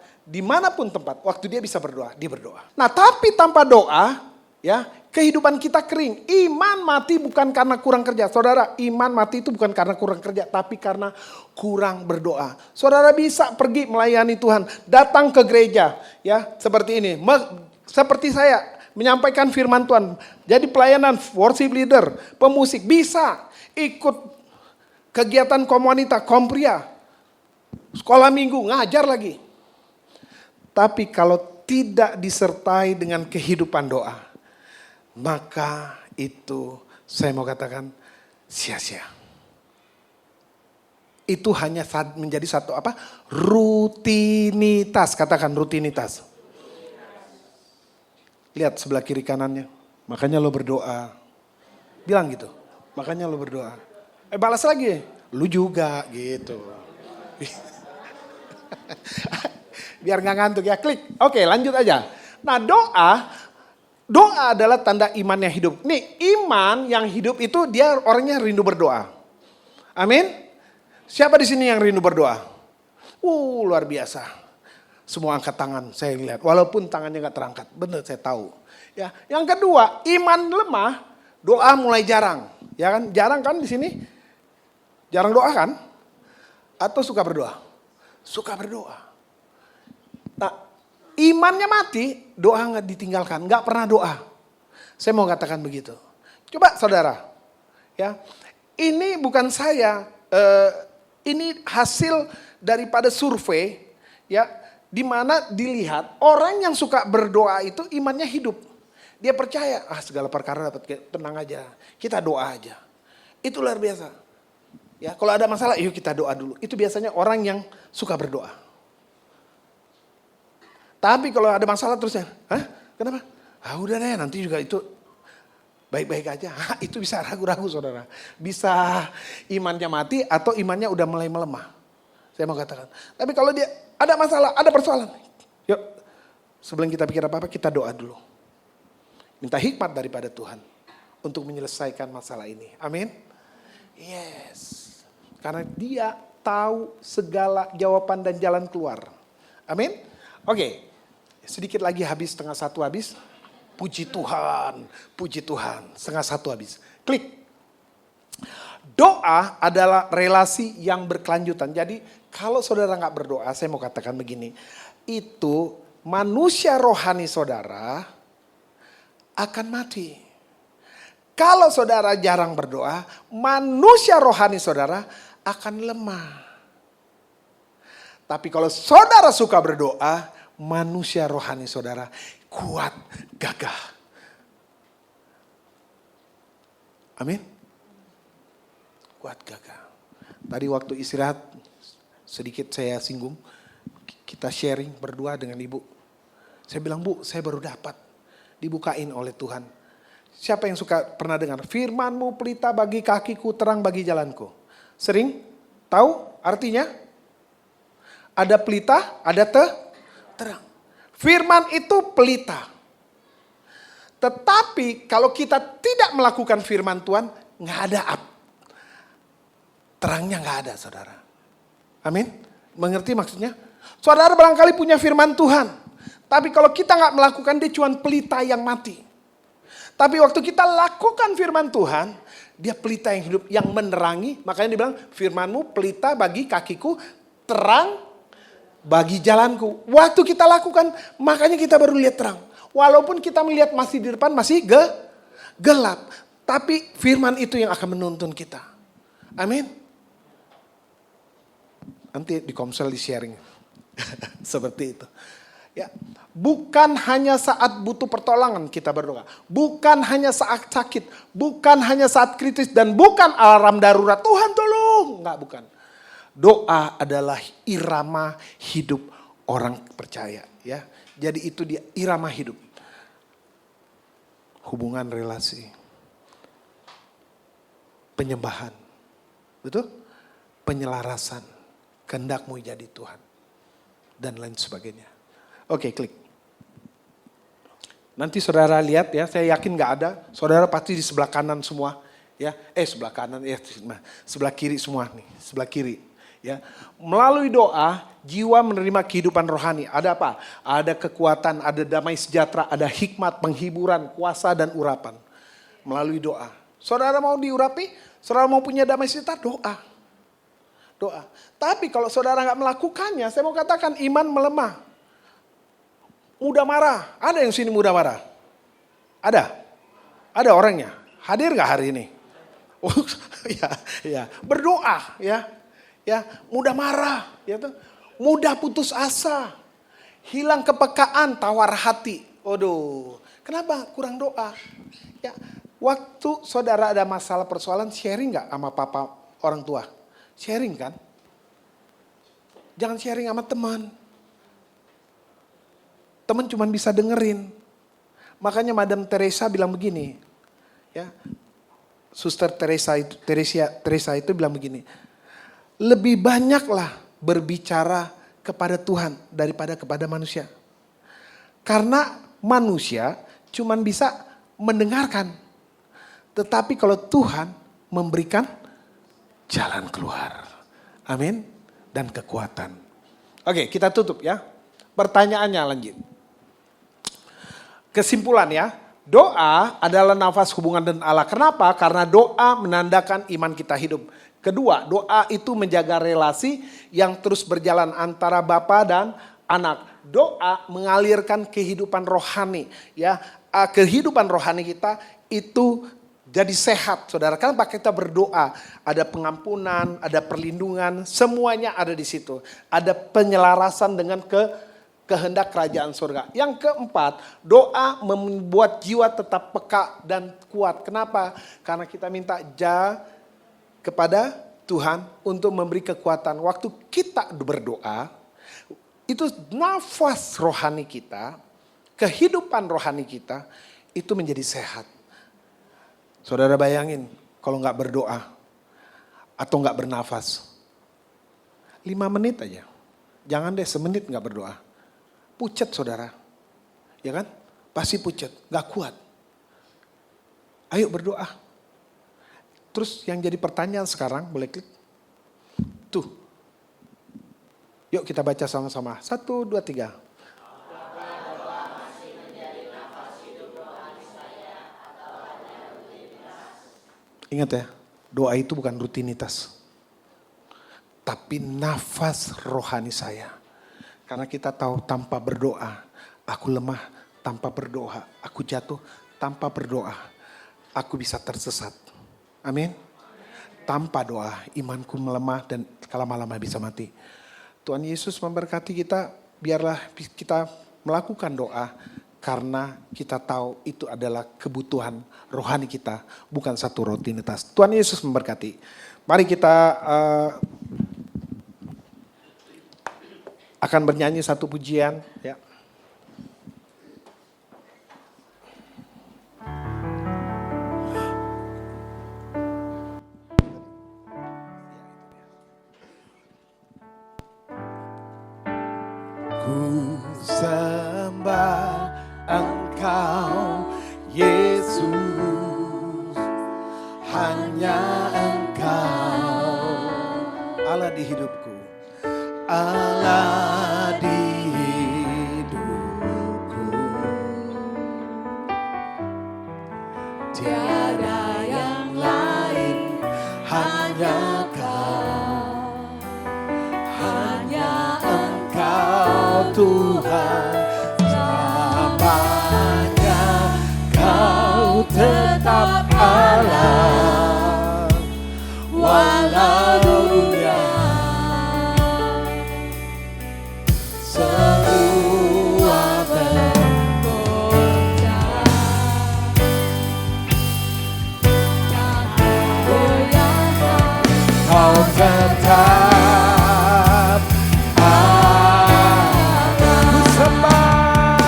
waktu dia bisa berdoa, dia berdoa. Nah tapi tanpa doa, ya kehidupan kita kering. Iman mati bukan karena kurang kerja. Saudara, iman mati itu bukan karena kurang kerja, tapi karena kurang berdoa. Saudara bisa pergi melayani Tuhan, datang ke gereja, ya seperti ini. Seperti saya menyampaikan firman Tuhan, jadi pelayanan, worship leader, pemusik, bisa ikut kegiatan komunita, kompria, sekolah minggu, ngajar lagi. Tapi kalau tidak disertai dengan kehidupan doa, maka itu saya mau katakan sia-sia. Itu hanya menjadi satu apa? Rutinitas. Katakan rutinitas. Lihat sebelah kiri kanannya. Makanya lo berdoa. Bilang gitu. Makanya lo berdoa. Balas lagi. Lu juga gitu. Biar gak ngantuk ya. Klik. Oke lanjut aja. Nah doa adalah tanda imannya hidup. Nih iman yang hidup itu dia orangnya rindu berdoa. Amin. Siapa di sini yang rindu berdoa? Luar biasa. Semua angkat tangan saya lihat. Walaupun tangannya gak terangkat. Benar saya tahu. Ya, yang kedua iman lemah. Doa mulai jarang. Ya kan? Jarang kan di sini? Jarang doa kan? Atau suka berdoa? Suka berdoa. Nah imannya mati. Doa gak ditinggalkan. Gak pernah doa. Saya mau katakan begitu. Coba saudara. Ya, ini bukan saya. Ini hasil daripada survei. Ya, di mana dilihat orang yang suka berdoa itu imannya hidup. Dia percaya, segala perkara dapat, tenang aja. Kita doa aja. Itu luar biasa. Ya, kalau ada masalah, yuk kita doa dulu. Itu biasanya orang yang suka berdoa. Tapi kalau ada masalah terusnya, kenapa? Udah deh, nanti juga itu baik-baik aja. Itu bisa ragu-ragu saudara. Bisa imannya mati atau imannya udah mulai melemah. Saya mau katakan. Tapi kalau dia ada masalah, ada persoalan. Yuk, sebelum kita pikir apa-apa, kita doa dulu. Minta hikmat daripada Tuhan untuk menyelesaikan masalah ini. Amin. Yes. Karena dia tahu segala jawaban dan jalan keluar. Amin. Oke. Sedikit lagi habis, 12:30 habis. Puji Tuhan. Puji Tuhan. 12:30 habis. Klik. Doa adalah relasi yang berkelanjutan. Jadi kalau saudara gak berdoa, saya mau katakan begini. Itu manusia rohani saudara akan mati. Kalau saudara jarang berdoa, manusia rohani saudara akan lemah. Tapi kalau saudara suka berdoa, manusia rohani saudara kuat, gagah. Amin. Kuat, gagah. Tadi waktu istirahat, sedikit saya singgung. Kita sharing berdua dengan ibu. Saya bilang, Bu, saya baru dapat. Dibukain oleh Tuhan. Siapa yang suka pernah dengar? Firman-Mu pelita bagi kakiku, terang bagi jalanku. Sering? Tahu artinya? Ada pelita, ada terang. Firman itu pelita. Tetapi kalau kita tidak melakukan firman Tuhan, nggak ada terangnya nggak ada, saudara. Amin. Mengerti maksudnya? Saudara barangkali punya firman Tuhan. Tapi kalau kita nggak melakukan, dia cuma pelita yang mati. Tapi waktu kita lakukan firman Tuhan, dia pelita yang hidup, yang menerangi. Makanya dia bilang, firman-Mu pelita bagi kakiku, terang bagi jalanku. Waktu kita lakukan, makanya kita baru lihat terang. Walaupun kita melihat masih di depan, masih gelap. Tapi firman itu yang akan menuntun kita. Amin. Nanti di Komsel di sharing. Seperti itu. Ya, bukan hanya saat butuh pertolongan kita berdoa. Bukan hanya saat sakit. Bukan hanya saat kritis. Dan bukan alarm darurat. Tuhan tolong. Enggak, bukan. Doa adalah irama hidup orang percaya. Ya, jadi itu dia irama hidup. Hubungan relasi. Penyembahan. Betul? Penyelarasan. Kehendak-Mu jadi Tuhan. Dan lain sebagainya. Oke, klik. Nanti saudara lihat ya, saya yakin gak ada. Saudara pasti di sebelah kanan semua. Ya, sebelah kanan, sebelah kiri semua nih. Sebelah kiri. Ya, melalui doa, jiwa menerima kehidupan rohani. Ada apa? Ada kekuatan, ada damai sejahtera, ada hikmat, penghiburan, kuasa dan urapan. Melalui doa. Saudara mau diurapi? Saudara mau punya damai sejahtera? Doa. Tapi kalau saudara nggak melakukannya, saya mau katakan iman melemah. Mudah marah. Ada yang sini mudah marah? Ada? Ada orangnya? Hadir nggak hari ini? Oh, ya. Berdoa, ya. Ya, mudah marah, ya tuh. Mudah putus asa. Hilang kepekaan, tawar hati. Waduh, kenapa kurang doa? Ya, waktu saudara ada masalah persoalan, sharing nggak sama papa orang tua? Sharing kan? Jangan sharing sama teman. Teman cuma bisa dengerin. Makanya Madam Teresa bilang begini. Ya, Suster Teresa itu bilang begini. Lebih banyaklah berbicara kepada Tuhan daripada kepada manusia. Karena manusia cuma bisa mendengarkan. Tetapi kalau Tuhan memberikan jalan keluar. Amin. Dan kekuatan. Oke, kita tutup ya. Pertanyaannya lanjut. Kesimpulan ya. Doa adalah nafas hubungan dengan Allah. Kenapa? Karena doa menandakan iman kita hidup. Kedua, doa itu menjaga relasi yang terus berjalan antara Bapa dan anak. Doa mengalirkan kehidupan rohani. Ya, kehidupan rohani kita itu jadi sehat, saudara. Kan kita berdoa, ada pengampunan, ada perlindungan, semuanya ada di situ. Ada penyelarasan dengan kehendak kerajaan surga. Yang keempat, doa membuat jiwa tetap peka dan kuat. Kenapa? Karena kita minta kepada Tuhan untuk memberi kekuatan. Waktu kita berdoa, itu nafas rohani kita, kehidupan rohani kita, itu menjadi sehat. Saudara bayangin kalau gak berdoa atau gak bernafas. 5 menit aja. Jangan deh semenit gak berdoa. Pucat saudara. Ya kan? Pasti pucat. Gak kuat. Ayo berdoa. Terus yang jadi pertanyaan sekarang, boleh klik. Tuh. Yuk kita baca sama-sama. 1, 2, 3. Ingat ya, doa itu bukan rutinitas. Tapi nafas rohani saya. Karena kita tahu tanpa berdoa, aku lemah. Tanpa berdoa, aku jatuh. Tanpa berdoa, aku bisa tersesat. Amin. Tanpa doa, imanku melemah dan lama-lama bisa mati. Tuhan Yesus memberkati kita, biarlah kita melakukan doa. Karena kita tahu itu adalah kebutuhan rohani kita, bukan satu rutinitas. Tuhan Yesus memberkati. Mari kita akan bernyanyi satu pujian. Ya. Ku sembah Engkau Yesus, hanya Engkau Allah di hidupku, Allah di hidupku. tiada yang lain, hanya Kau, hanya Engkau Tuhan. Selamanya Kau tetap Allah, walau dunia semua bergoncang, tak goyahkan, Kau tetap Allah. Ku sembah,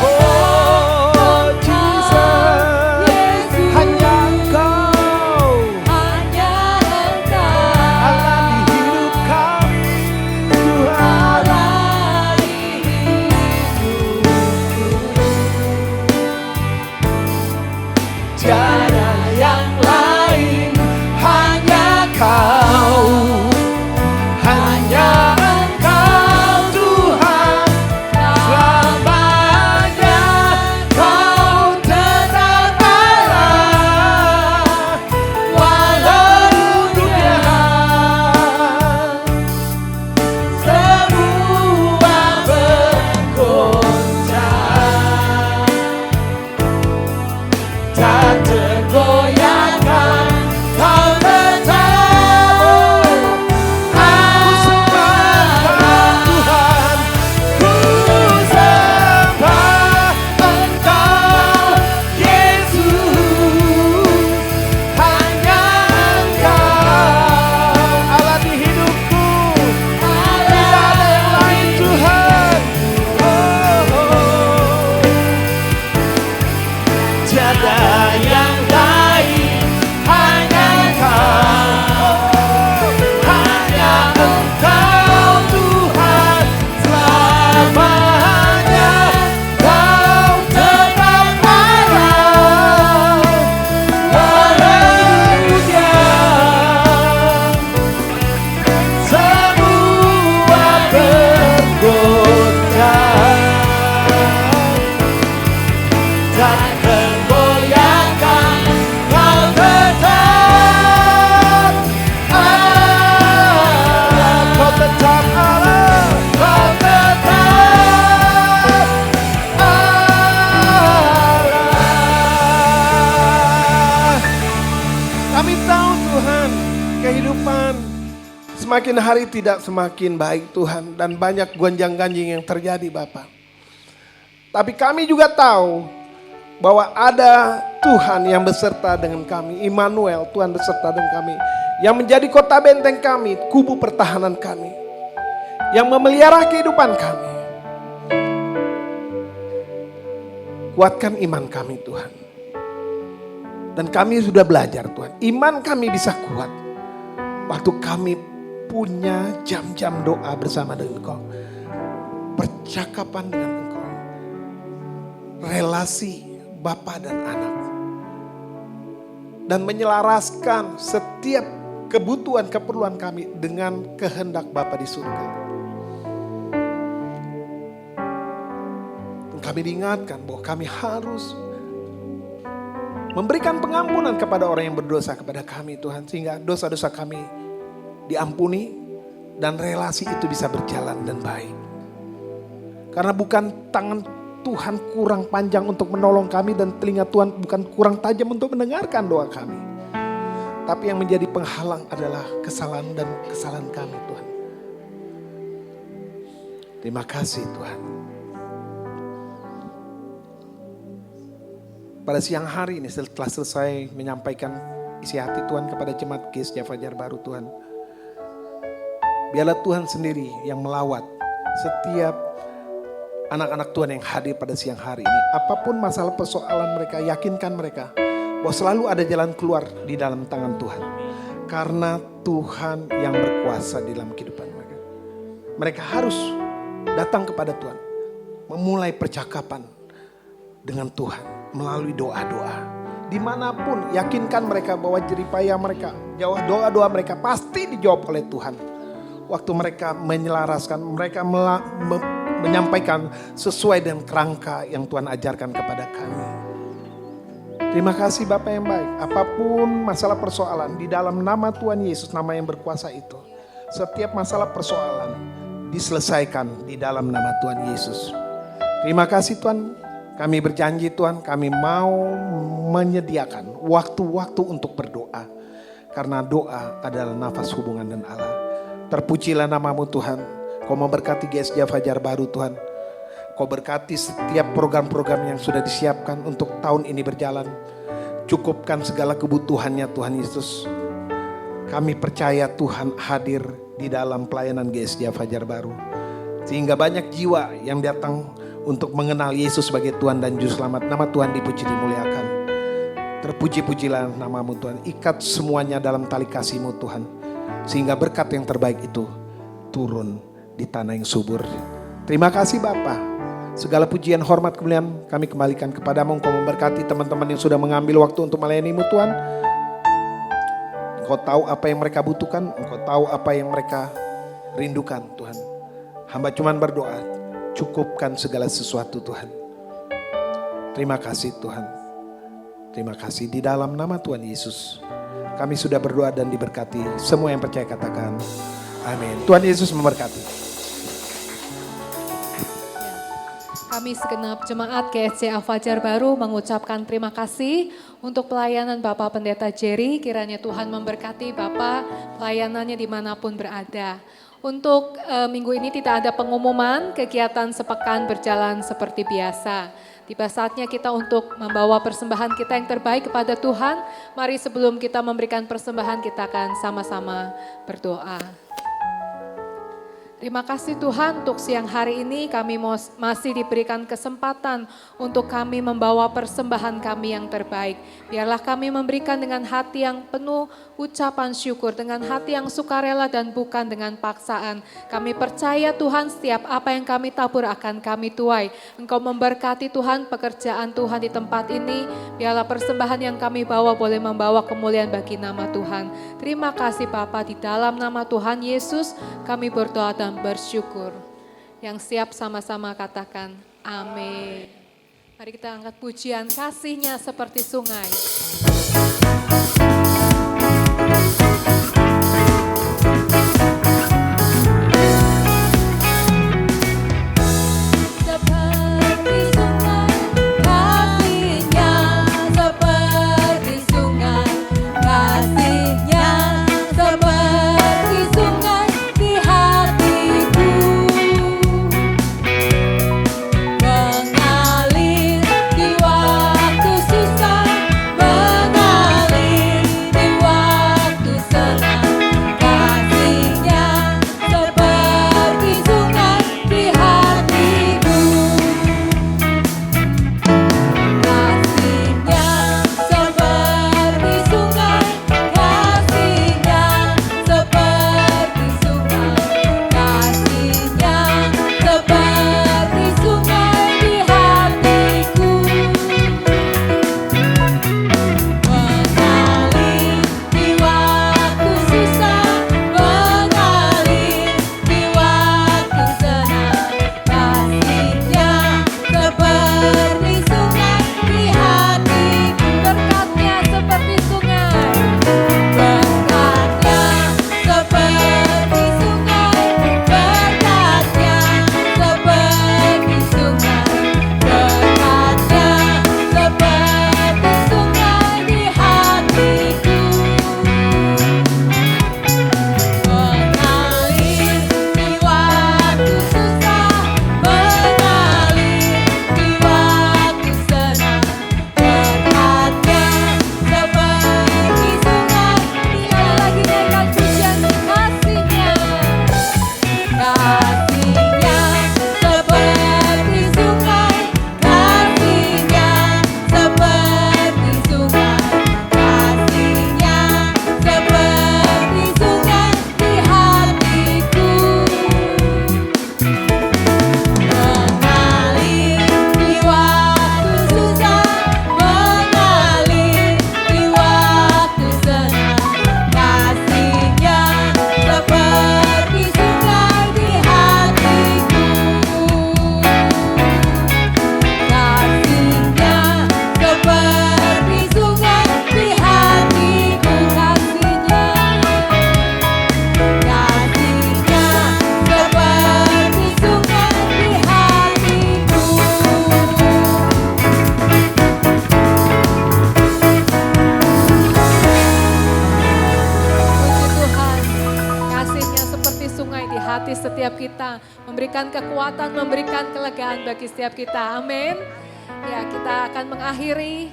oh Jesus, hanya Engkau, hanya Engkau Allah di hidup kami, Tuhan. Allah di hidupku, tiada yang lain, hanya Kau, hanya Engkau Tuhan. Selamanya Kau tetap Allah, walau dunia semua bergoncang, tak tergoyahkan, Kau tetap Allah. Tuhan, ku sembah Engkau Yesus, hanya Engkau Allah di hidupku, tidak ada yang lain Tuhan. Tiada yang lain, hanya Kau, hanya Engkau Tuhan. Selamanya Kau tetap Allah, walau dunia semua bergoncang, tak tergoyahkan, Kau tetap Allah, Kau tetap Allah, Kau tetap Allah. Kami tahu Tuhan, kehidupan semakin hari tidak semakin baik Tuhan, dan banyak gonjang-ganjing yang terjadi Bapa. Tapi kami juga tahu bahwa ada Tuhan yang beserta dengan kami. Immanuel, Tuhan beserta dengan kami. Yang menjadi kota benteng kami, kubu pertahanan kami. Yang memelihara kehidupan kami. Kuatkan iman kami Tuhan. Dan kami sudah belajar Tuhan. Iman kami bisa kuat waktu kami punya jam-jam doa bersama dengan Engkau. Percakapan dengan Engkau. Relasi Bapa dan anak. Dan menyelaraskan setiap kebutuhan keperluan kami dengan kehendak Bapa di surga. Dan kami diingatkan bahwa kami harus memberikan pengampunan kepada orang yang berdosa kepada kami Tuhan. Sehingga dosa-dosa kami diampuni dan relasi itu bisa berjalan dan baik. Karena bukan tangan Tuhan kurang panjang untuk menolong kami dan telinga Tuhan bukan kurang tajam untuk mendengarkan doa kami. Tapi yang menjadi penghalang adalah kesalahan dan kesalahan kami Tuhan. Terima kasih Tuhan. Pada siang hari ini setelah selesai menyampaikan isi hati Tuhan kepada jemaat Gereja Fajar Baru Tuhan. Biarlah Tuhan sendiri yang melawat setiap anak-anak Tuhan yang hadir pada siang hari ini. Apapun masalah persoalan mereka, yakinkan mereka bahwa selalu ada jalan keluar di dalam tangan Tuhan. Karena Tuhan yang berkuasa di dalam kehidupan mereka. Mereka harus datang kepada Tuhan. Memulai percakapan dengan Tuhan melalui doa-doa. Dimanapun yakinkan mereka bahwa jeripaya mereka, doa-doa mereka pasti dijawab oleh Tuhan. Waktu mereka menyelaraskan, mereka menyampaikan sesuai dengan kerangka yang Tuhan ajarkan kepada kami. Terima kasih Bapak yang baik. Apapun masalah persoalan di dalam nama Tuhan Yesus, nama yang berkuasa itu. Setiap masalah persoalan diselesaikan di dalam nama Tuhan Yesus. Terima kasih Tuhan. Kami berjanji Tuhan, kami mau menyediakan waktu-waktu untuk berdoa. Karena doa adalah nafas hubungan dengan Allah. Terpujilah namamu Tuhan. Kau memberkati GSJ Fajar Baru Tuhan. Kau berkati setiap program-program yang sudah disiapkan untuk tahun ini berjalan. Cukupkan segala kebutuhannya Tuhan Yesus. Kami percaya Tuhan hadir di dalam pelayanan GSJ Fajar Baru. Sehingga banyak jiwa yang datang untuk mengenal Yesus sebagai Tuhan dan Juru Selamat. Nama Tuhan dipuji dimuliakan. Terpuji-pujilah namamu Tuhan. Ikat semuanya dalam tali kasih-Mu Tuhan. Sehingga berkat yang terbaik itu turun di tanah yang subur. Terima kasih Bapa. Segala pujian, hormat, kemuliaan kami kembalikan kepadamu. Engkau memberkati teman-teman yang sudah mengambil waktu untuk melayani-Mu Tuhan. Engkau tahu apa yang mereka butuhkan. Engkau tahu apa yang mereka rindukan Tuhan. Hamba cuma berdoa, cukupkan segala sesuatu Tuhan. Terima kasih Tuhan. Terima kasih di dalam nama Tuhan Yesus. Kami sudah berdoa dan diberkati. Semua yang percaya katakan amin. Tuhan Yesus memberkati. Kami segenap jemaat GSJ Fajar Baru mengucapkan terima kasih untuk pelayanan Bapak Pendeta Jerry. Kiranya Tuhan memberkati Bapak pelayanannya dimanapun berada. Untuk minggu ini tidak ada pengumuman, kegiatan sepekan berjalan seperti biasa. Tiba saatnya kita untuk membawa persembahan kita yang terbaik kepada Tuhan. Mari sebelum kita memberikan persembahan kita akan sama-sama berdoa. Terima kasih Tuhan untuk siang hari ini kami masih diberikan kesempatan untuk kami membawa persembahan kami yang terbaik. Biarlah kami memberikan dengan hati yang penuh ucapan syukur, dengan hati yang sukarela dan bukan dengan paksaan. Kami percaya Tuhan setiap apa yang kami tabur akan kami tuai. Engkau memberkati Tuhan pekerjaan Tuhan di tempat ini. Biarlah persembahan yang kami bawa boleh membawa kemuliaan bagi nama Tuhan. Terima kasih Bapa, di dalam nama Tuhan Yesus kami berdoa dan bersyukur. Yang siap sama-sama katakan amin. Mari kita angkat pujian kasih-Nya seperti sungai. Mengalir di waktu susah, setiap kita, memberikan kekuatan, memberikan kelegaan bagi setiap kita. Amin. Ya, kita akan mengakhiri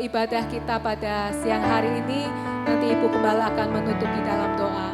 ibadah kita pada siang hari ini. Nanti Ibu Gembala akan menutup di dalam doa.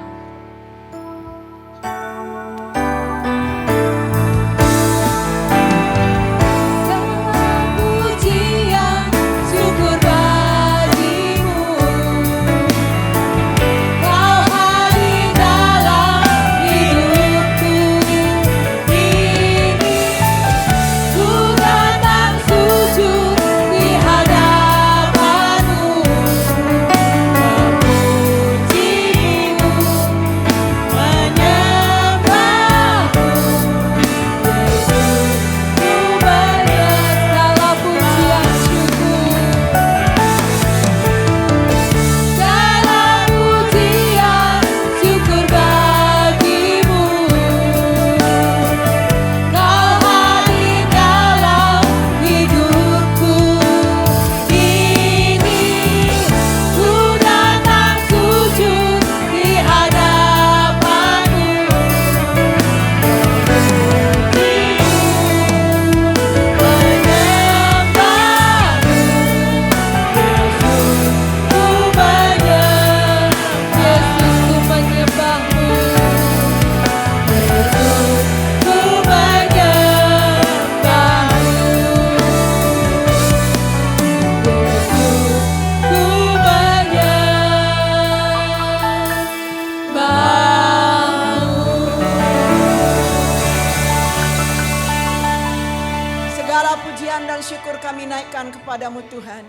Kepadamu Tuhan.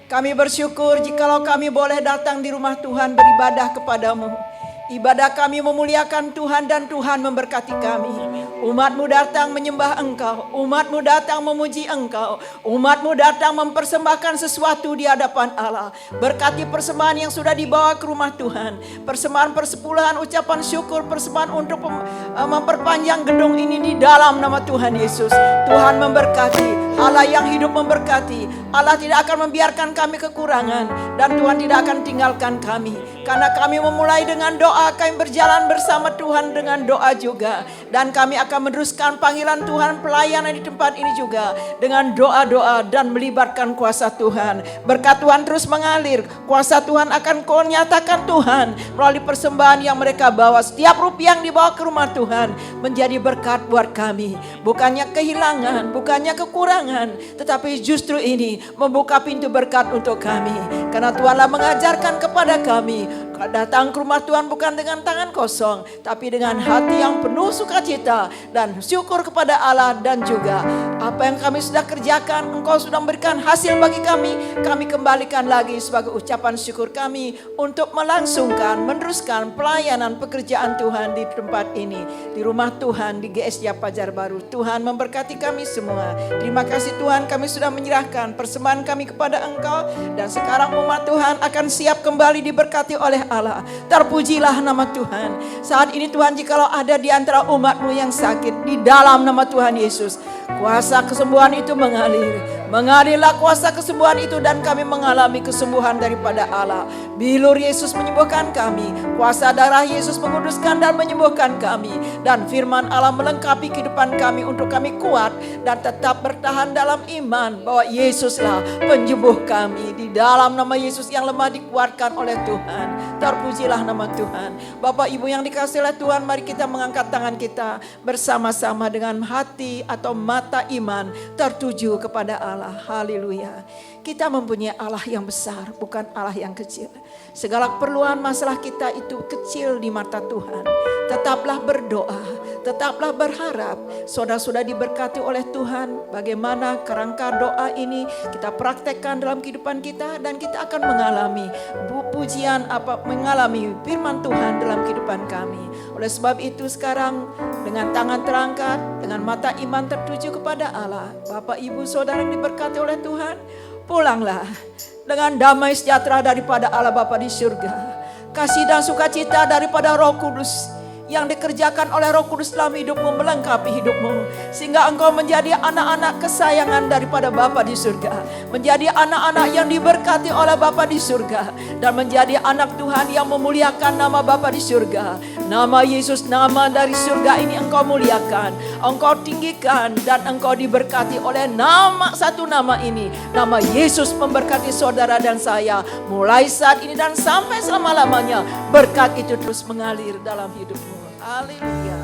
Kami bersyukur jikalau kami boleh datang di rumah Tuhan beribadah kepadamu. Ibadah kami memuliakan Tuhan dan Tuhan memberkati kami. Umat-Mu datang menyembah Engkau. Umat-Mu datang memuji Engkau. Umat-Mu datang mempersembahkan sesuatu di hadapan Allah. Berkati persembahan yang sudah dibawa ke rumah Tuhan. Persembahan persepuluhan, ucapan syukur, persembahan untuk memperpanjang gedung ini di dalam nama Tuhan Yesus. Tuhan memberkati. Allah yang hidup memberkati. Allah tidak akan membiarkan kami kekurangan. Dan Tuhan tidak akan tinggalkan kami. Karena kami memulai dengan doa, kami berjalan bersama Tuhan dengan doa juga. Dan kami akan meneruskan panggilan Tuhan, pelayanan di tempat ini juga. Dengan doa-doa dan melibatkan kuasa Tuhan. Berkat Tuhan terus mengalir. Kuasa Tuhan akan kau nyatakan Tuhan. Melalui persembahan yang mereka bawa. Setiap rupiah yang dibawa ke rumah Tuhan. Menjadi berkat buat kami. Bukannya kehilangan, bukannya kekurangan. Tetapi justru ini membuka pintu berkat untuk kami. Karena Tuhanlah mengajarkan kepada kami. Datang ke rumah Tuhan bukan dengan tangan kosong, tapi dengan hati yang penuh sukacita dan syukur kepada Allah. Dan juga apa yang kami sudah kerjakan, Engkau sudah memberikan hasil bagi kami kembalikan lagi sebagai ucapan syukur kami untuk melangsungkan, meneruskan pelayanan pekerjaan Tuhan di tempat ini, di rumah Tuhan, di GSJ Pajar Baru. Tuhan memberkati kami semua. Terima kasih Tuhan, kami sudah menyerahkan persembahan kami kepada Engkau, dan sekarang umat Tuhan akan siap kembali diberkati oleh Allah. Terpujilah nama Tuhan. Saat ini Tuhan, jikalau ada di antara umat-Mu yang sakit, di dalam nama Tuhan Yesus, kuasa kesembuhan itu mengalir. Mengalirlah kuasa kesembuhan itu dan kami mengalami kesembuhan daripada Allah. Bilur Yesus menyembuhkan kami. Kuasa darah Yesus menguduskan dan menyembuhkan kami. Dan firman Allah melengkapi kehidupan kami untuk kami kuat dan tetap bertahan dalam iman bahwa Yesuslah penyembuh kami. Di dalam nama Yesus yang lemah dikuatkan oleh Tuhan. Terpujilah nama Tuhan. Bapak Ibu yang dikasihi oleh Tuhan, mari kita mengangkat tangan kita bersama-sama dengan hati atau mata iman tertuju kepada Allah. Haleluya. Kita mempunyai Allah yang besar, bukan Allah yang kecil. Segala keperluan masalah kita itu kecil di mata Tuhan. Tetaplah berdoa, tetaplah berharap. Saudara-saudara diberkati oleh Tuhan. Bagaimana kerangka doa ini kita praktekkan dalam kehidupan kita, dan kita akan mengalami pujian mengalami firman Tuhan dalam kehidupan kami. Oleh sebab itu sekarang dengan tangan terangkat, dengan mata iman tertuju kepada Allah, Bapak Ibu Saudara yang diberkati oleh Tuhan, pulanglah dengan damai sejahtera daripada Allah Bapa di surga. Kasih dan sukacita daripada Roh Kudus yang dikerjakan oleh Roh Kudus dalam hidupmu melengkapi hidupmu. Sehingga engkau menjadi anak-anak kesayangan daripada Bapa di surga. Menjadi anak-anak yang diberkati oleh Bapa di surga. Dan menjadi anak Tuhan yang memuliakan nama Bapa di surga. Nama Yesus, nama dari surga ini Engkau muliakan, Engkau tinggikan, dan Engkau diberkati oleh nama satu nama ini. Nama Yesus memberkati saudara dan saya mulai saat ini dan sampai selama-lamanya. Berkat itu terus mengalir dalam hidupmu. Haleluya.